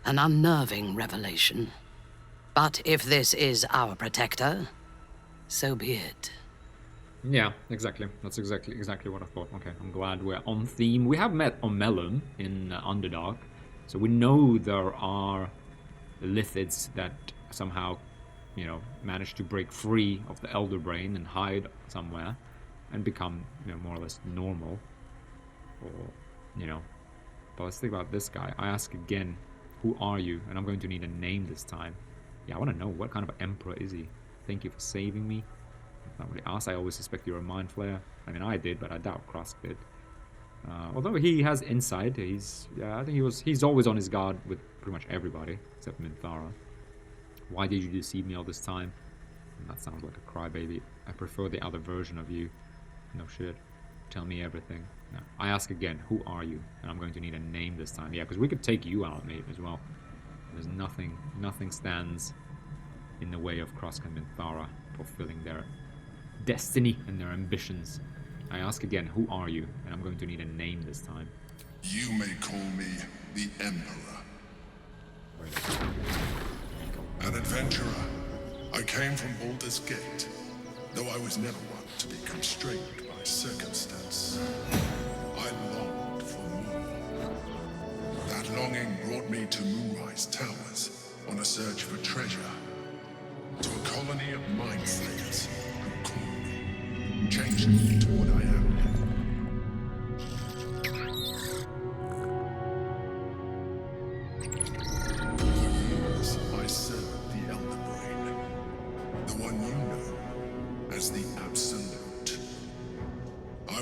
An unnerving revelation. But if this is our protector, so be it. Yeah, exactly. That's exactly what I thought. Okay, I'm glad we're on theme. We have met Omelum in Underdark, so we know there are lithids that somehow, you know, manage to break free of the Elder Brain and hide somewhere and become, you know, more or less normal. Or, you know. But let's think about this guy. I ask again, who are you? And I'm going to need a name this time. Yeah, I want to know, what kind of emperor is he? Thank you for saving me. Not really asked. I always suspect you're a mind flayer. I mean, I did, but I doubt Krask did. Although he has insight, I think he's always on his guard with pretty much everybody except Minthara. Why did you deceive me all this time? And that sounds like a crybaby. I prefer the other version of you. No shit. Tell me everything. No. I ask again, who are you? And I'm going to need a name this time. Yeah, because we could take you out, mate, as well. There's nothing stands in the way of Krosk and Minthara fulfilling their destiny and their ambitions. I ask again, who are you? And I'm going to need a name this time. You may call me the Emperor. An adventurer. I came from Baldur's Gate, though I was never one to be constrained by circumstance. I longed for more. That longing brought me to Moonrise Towers on a search for treasure. To a colony of mind flayers who called me, changed me into what I am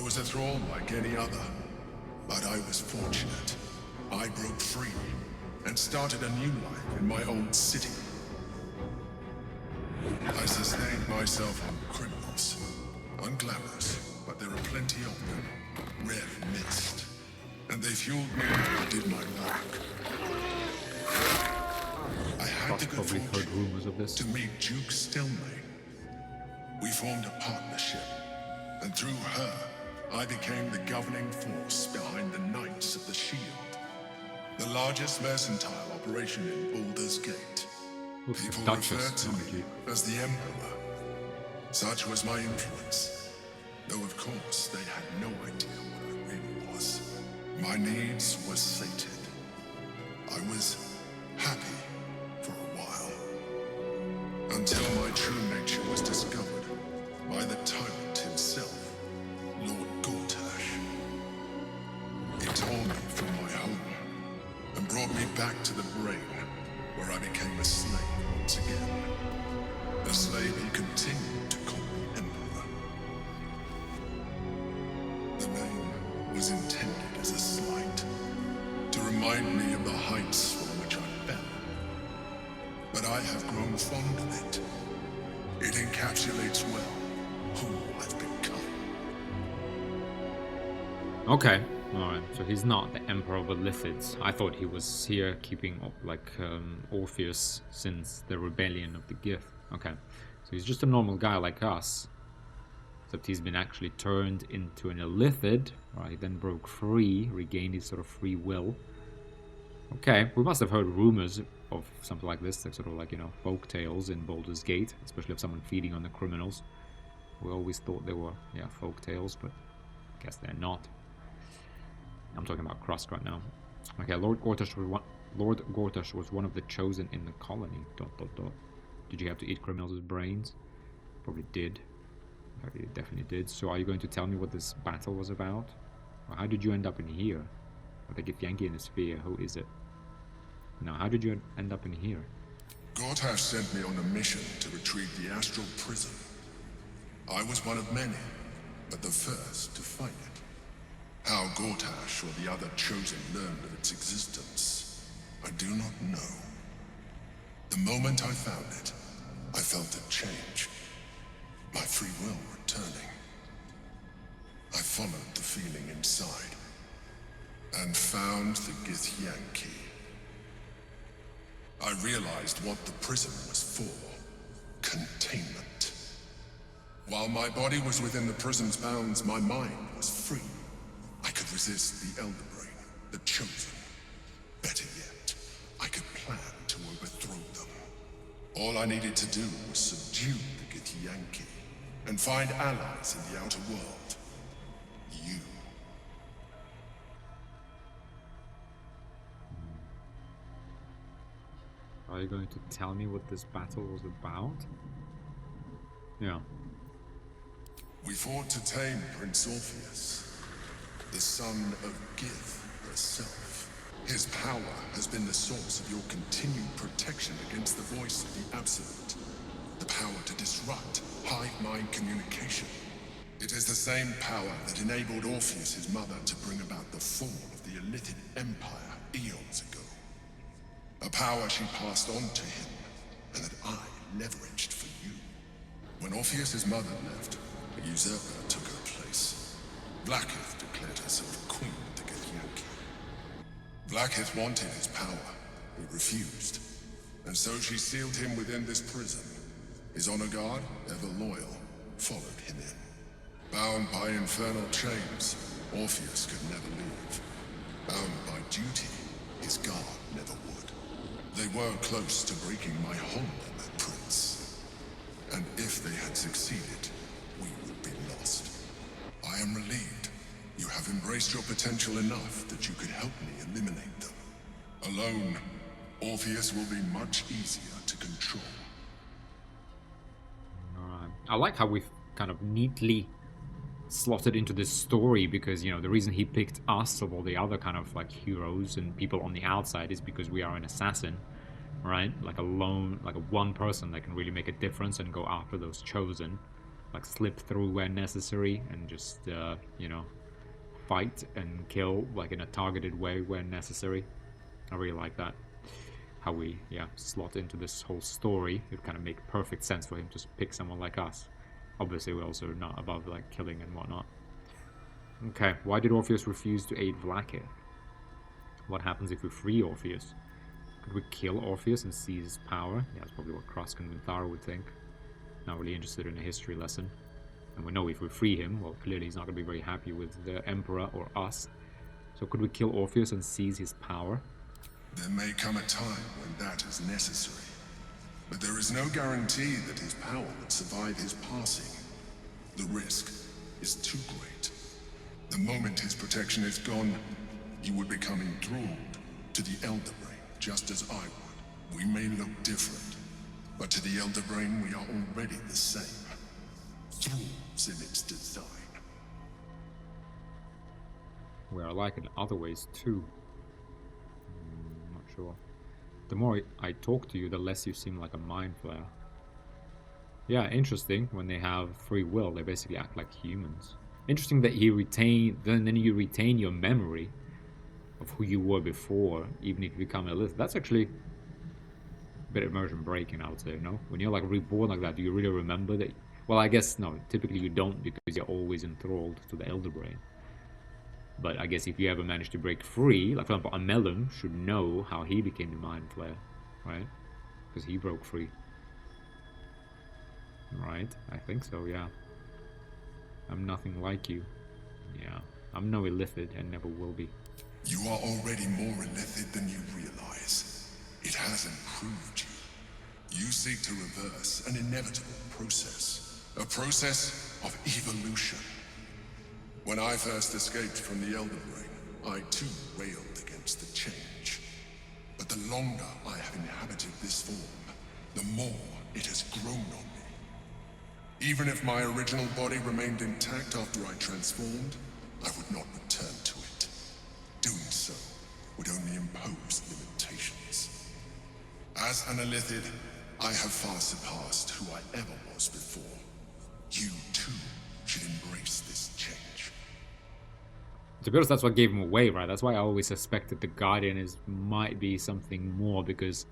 was a thrall like any other, but I was fortunate. I broke free and started a new life in my old city. I sustained myself on criminals. Unglamorous, but there are plenty of them. Red mist. And they fueled me when I did my work. I had the good fortune to meet Duke Stillmain. We formed a partnership, and through her, I became the governing force behind the Knights of the Shield. The largest mercantile operation in Baldur's Gate. People refer to me as the Emperor. Such was my influence. Though of course they had no idea what I really was. My needs were sated. I was happy for a while. Until my true nature was discovered by the tyrant himself, Lord Gortash. He tore me from my home and brought me back to the brain, where I became a slave once again. A slave he continued to call me Emperor. The name was intended as a slight, to remind me of the heights from which I fell. But I have grown fond of it. It encapsulates well who I've become. Okay. Alright, so he's not the Emperor of the Lithids. I thought he was here keeping like Orpheus since the rebellion of the gift. Okay, so he's just a normal guy like us. Except he's been actually turned into an Illithid, right? Then broke free, regained his sort of free will. Okay, we must have heard rumors of something like this, like sort of like, you know, folk tales in Baldur's Gate, especially of someone feeding on the criminals. We always thought they were, yeah, folk tales, but I guess they're not. I'm talking about Crust right now. Okay, Lord Gortash was one of the chosen in the colony. ... Did you have to eat criminals' brains? Probably did. You definitely did. So are you going to tell me what this battle was about? Or how did you end up in here? The Githyanki in the sphere, who is it? Now, how did you end up in here? Gortash sent me on a mission to retrieve the astral prism. I was one of many, but the first to find it. How Gortash or the other chosen learned of its existence, I do not know. The moment I found it, I felt a change. My free will returning. I followed the feeling inside, and found the Githyanki. I realized what the prism was for. Containment. While my body was within the prism's bounds, my mind was free. I could resist the Elder Brain, the Chosen. Better yet, I could plan to overthrow them. All I needed to do was subdue the Githyanki and find allies in the outer world. You. Are you going to tell me what this battle was about? Yeah. We fought to tame Prince Orpheus, the son of Gith herself. His power has been the source of your continued protection against the voice of the Absolute. The power to disrupt hive mind communication. It is the same power that enabled Orpheus, his mother, to bring about the fall of the Illithid Empire eons ago. A power she passed on to him, and that I leveraged for you. When Orpheus' mother left, a usurper took her place. Blackith declared herself queen of the Githyanki. Blackith wanted his power. He refused. And so she sealed him within this prison. His honor guard, ever loyal, followed him in. Bound by infernal chains, Orpheus could never leave. Bound by duty, his guard never would. They were close to breaking my hold on that prince. And if they had succeeded, we would be lost. I am relieved. You have embraced your potential enough that you could help me eliminate them. Alone, Orpheus will be much easier to control. Alright. I like how we've kind of neatly slotted into this story, because, you know, the reason he picked us of all the other kind of like heroes and people on the outside is because we are an assassin, right? Like a lone, like a one person that can really make a difference and go after those chosen. like slip through where necessary and just, you know, fight and kill like in a targeted way where necessary. I really like that. How we, yeah, slot into this whole story. It would kind of make perfect sense for him to pick someone like us. Obviously, we're also not above like killing and whatnot. Okay, why did Orpheus refuse to aid Vlaakith? What happens if we free Orpheus? Could we kill Orpheus and seize his power? Yeah, that's probably what Krusk and Minthara would think. Not really interested in a history lesson. And we know if we free him, well, clearly he's not going to be very happy with the Emperor or us. So could we kill Orpheus and seize his power? There may come a time when that is necessary. But there is no guarantee that his power would survive his passing. The risk is too great. The moment his protection is gone, he would become enthralled to the Elder Brain, just as I would. We may look different, but to the Elder Brain we are already the same. Thralls in its design. We are alike in other ways too. Not sure. The more I talk to you, the less you seem like a mind flayer. Yeah, interesting. When they have free will, they basically act like humans. Interesting that he then you retain your memory of who you were before, even if you become a Lith. That's actually a bit of immersion breaking, I would say, no? When you're like reborn like that, do you really remember that? Well, I guess no, typically you don't, because you're always enthralled to the Elder Brain. But I guess if you ever manage to break free, like for example, Amelum should know how he became the Mind Flayer, right? Because he broke free. Right, I think so, yeah. I'm nothing like you. Yeah, I'm no Illithid and never will be. You are already more Illithid than you realize. It has improved you. You seek to reverse an inevitable process. A process of evolution. When I first escaped from the Elder Brain, I too railed against the change. But the longer I have inhabited this form, the more it has grown on me. Even if my original body remained intact after I transformed, I would not return to it. Doing so would only impose limitations. As an Illithid, I have far surpassed who I ever was before. You too should embrace this change. To be honest, that's what gave him away, right? That's why I always suspected the Guardian might be something more, because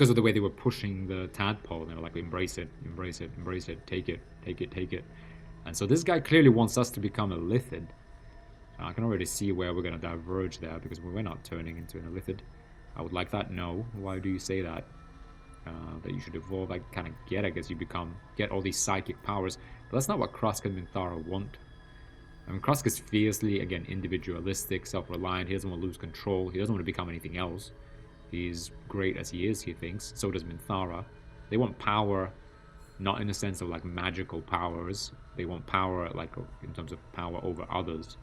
of the way they were pushing the tadpole. They were like, embrace it, embrace it, embrace it, take it, take it, take it. And so this guy clearly wants us to become a Illithid. I can already see where we're going to diverge there, because we're not turning into an Illithid. I would like that. No. Why do you say that? That you should evolve. I kind of get, I guess you get all these psychic powers. But that's not what Krusk and Minthara want. I mean, Krusk is fiercely, again, individualistic, self-reliant. He doesn't want to lose control. He doesn't want to become anything else. He's great as he is, he thinks. So does Minthara. They want power, not in the sense of like magical powers. They want power like in terms of power over others.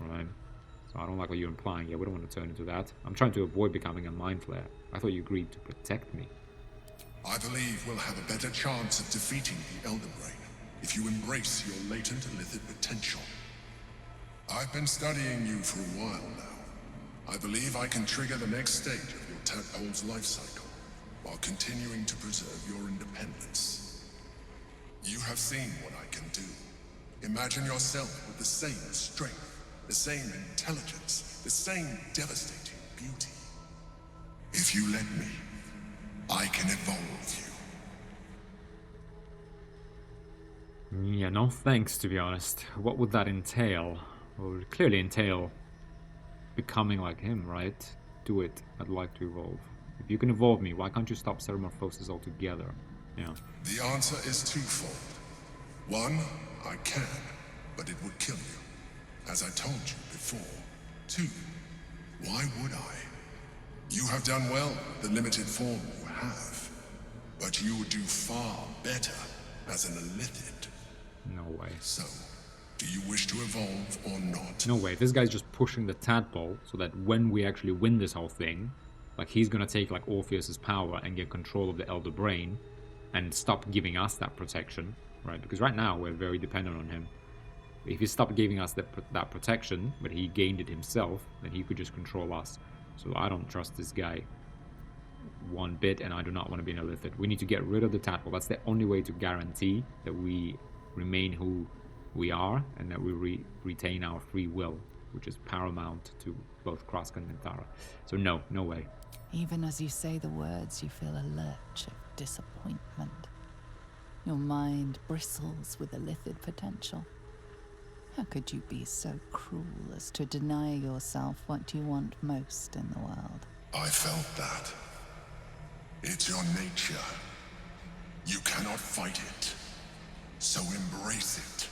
Right? So I don't like what you're implying. Yeah, we don't want to turn into that. I'm trying to avoid becoming a Mind Flayer. I thought you agreed to protect me. I believe we'll have a better chance of defeating the Elder Brain if you embrace your latent Illithid potential. I've been studying you for a while now. I believe I can trigger the next stage of your tadpole's life cycle, while continuing to preserve your independence. You have seen what I can do. Imagine yourself with the same strength, the same intelligence, the same devastating beauty. If you let me, I can evolve you. Yeah, no thanks, to be honest. What would that entail? Well, it would clearly entail becoming like him, right? Do it. I'd like to evolve. If you can evolve me, why can't you stop Ceramorphosis altogether? Yeah. The answer is twofold. One, I can, but it would kill you, as I told you before. Two, why would I? You have done well with the limited form you have, but you would do far better as an Illithid. No way. So, do you wish to evolve or not? No way. This guy's just pushing the tadpole so that when we actually win this whole thing, like he's gonna take like Orpheus's power and get control of the Elder Brain and stop giving us that protection, right? Because right now we're very dependent on him. If he stopped giving us that protection, but he gained it himself, then he could just control us. So I don't trust this guy one bit, and I do not want to be an Illithid. We need to get rid of the tadpole. That's the only way to guarantee that we remain who we are, and that we retain our free will, which is paramount to both Kraska and Nithara. So no way. Even as you say the words, you feel a lurch of disappointment. Your mind bristles with illithid potential. How could you be so cruel as to deny yourself what you want most in the world? I felt that. It's your nature. You cannot fight it. So embrace it.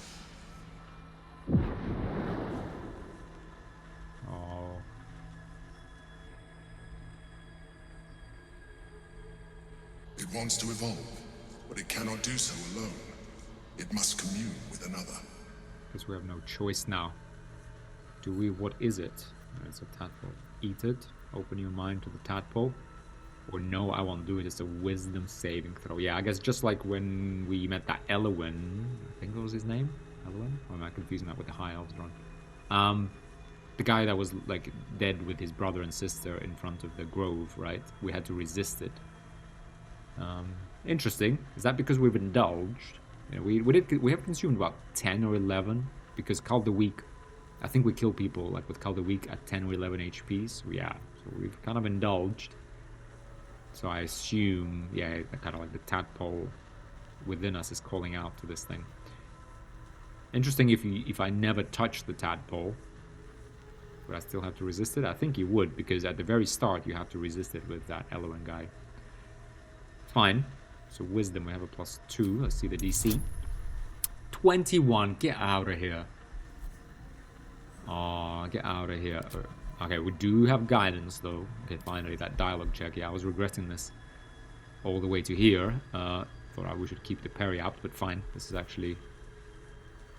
Oh. It wants to evolve, but it cannot do so alone. It must commune with another. Because we have no choice now. Do we? What is it? It's a tadpole. Eat it. Open your mind to the tadpole. Or no, I won't do it. It's a wisdom saving throw. Yeah, I guess just like when we met that Elwyn. I think that was his name. Elwyn? Or am I confusing that with the High Elves drone? The guy that was like dead with his brother and sister in front of the grove, right? We had to resist it. Interesting. Is that because we've indulged? You know, we have consumed about 10 or 11 because Caldeweek, I think we kill people like with Caldeweek at 10 or 11 HP. So yeah, so we've kind of indulged. So I assume, yeah, kind of like the tadpole within us is calling out to this thing. Interesting if I never touch the tadpole, would I still have to resist it? I think you would, because at the very start you have to resist it with that Elwyn guy. Fine. So wisdom, we have a +2. Let's see the DC. 21. Get out of here. Oh, get out of here. Okay, we do have guidance though. Okay, finally that dialogue check. Yeah, I was regretting this all the way to here. Thought we should keep the parry up, but fine. This is actually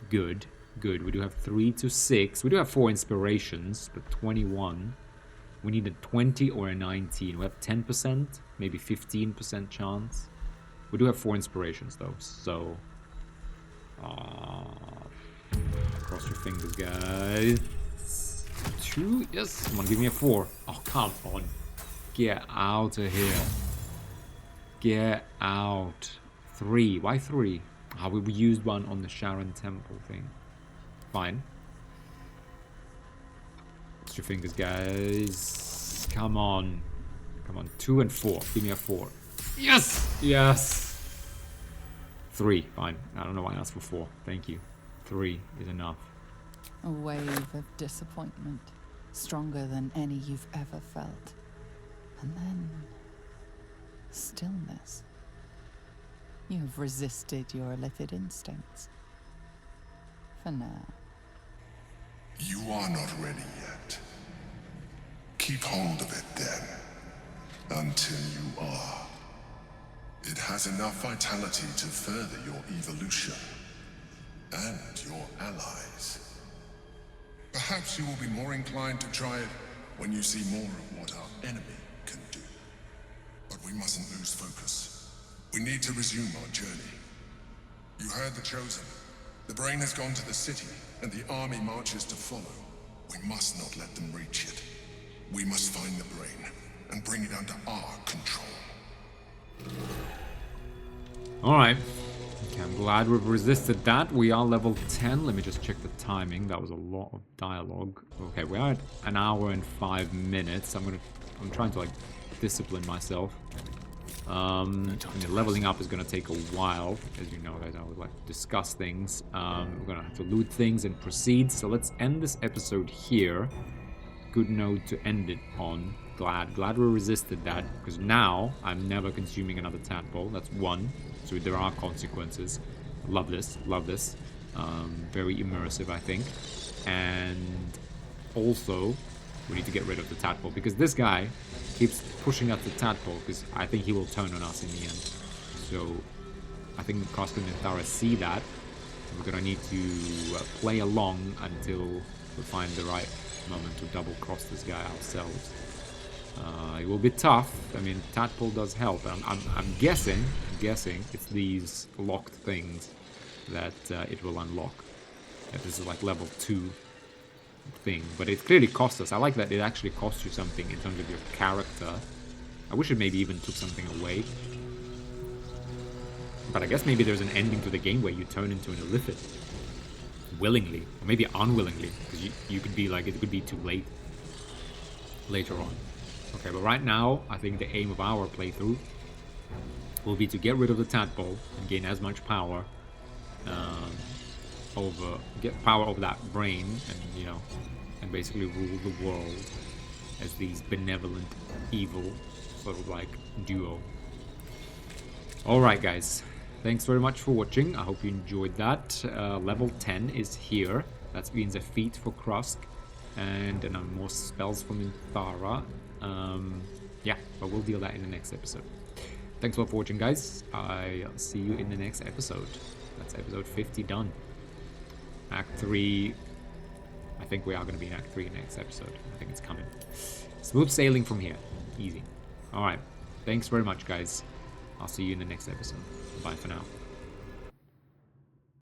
good. Good. We do have 3 to 6. We do have 4 inspirations, but 21. We need a 20 or a 19. We have 10%, maybe 15% chance. We do have 4 inspirations though, so cross your fingers, guys. 2, yes. Come on, give me a 4. Oh, come on. Get out of here. Get out. 3. Why 3? Ah, we used one on the Sharon Temple thing. Fine. Cross your fingers, guys. Come on. Come on. 2 and 4. Give me a 4. Yes! Yes! 3. Fine. I don't know why I asked for 4. Thank you. 3 is enough. A wave of disappointment, stronger than any you've ever felt. And then stillness. You've resisted your illithid instincts. For now. You are not ready yet. Keep hold of it then, until you are. It has enough vitality to further your evolution, and your allies. Perhaps you will be more inclined to try it when you see more of what our enemy can do. But we mustn't lose focus. We need to resume our journey. You heard the Chosen. The brain has gone to the city, and the army marches to follow. We must not let them reach it. We must find the brain, and bring it under our control. Alright. Okay, I'm glad we've resisted that. We are level 10. Let me just check the timing. That was a lot of dialogue. Okay, we are at 1 hour and 5 minutes. I'm trying to like discipline myself. I mean, leveling up is gonna take a while. As you know, guys, I would like to discuss things. We're gonna have to loot things and proceed. So let's end this episode here. Good note to end it on. Glad we resisted that, because now I'm never consuming another tadpole. That's 1. So there are consequences. Love this. Very immersive, I think. And also, we need to get rid of the tadpole, because this guy keeps pushing at the tadpole, because I think he will turn on us in the end. So I think Kraska and Nithara see that. We're gonna need to play along until we find the right moment to double cross this guy ourselves. It will be tough. I mean, tadpole does help. I'm guessing it's these locked things that it will unlock. This is like level 2 thing, but it clearly costs us. I like that it actually costs you something in terms of your character. I wish it maybe even took something away. But I guess maybe there's an ending to the game where you turn into an illithid. Willingly. Or maybe unwillingly. Because you could be like, it could be too late. Later on. Okay, but right now, I think the aim of our playthrough will be to get rid of the tadpole and gain as much power get power over that brain, and you know, and basically rule the world as these benevolent, evil sort of like duo. Alright guys, thanks very much for watching. I hope you enjoyed that. Level 10 is here. That means a feat for Krusk and more spells from Inthara. Yeah, but we'll deal that in the next episode. Thanks a lot for watching, guys. I'll see you in the next episode. That's episode 50 done. Act 3. I think we are going to be in Act 3 next episode. I think it's coming. Smooth sailing from here. Easy. Alright. Thanks very much, guys. I'll see you in the next episode. Bye for now.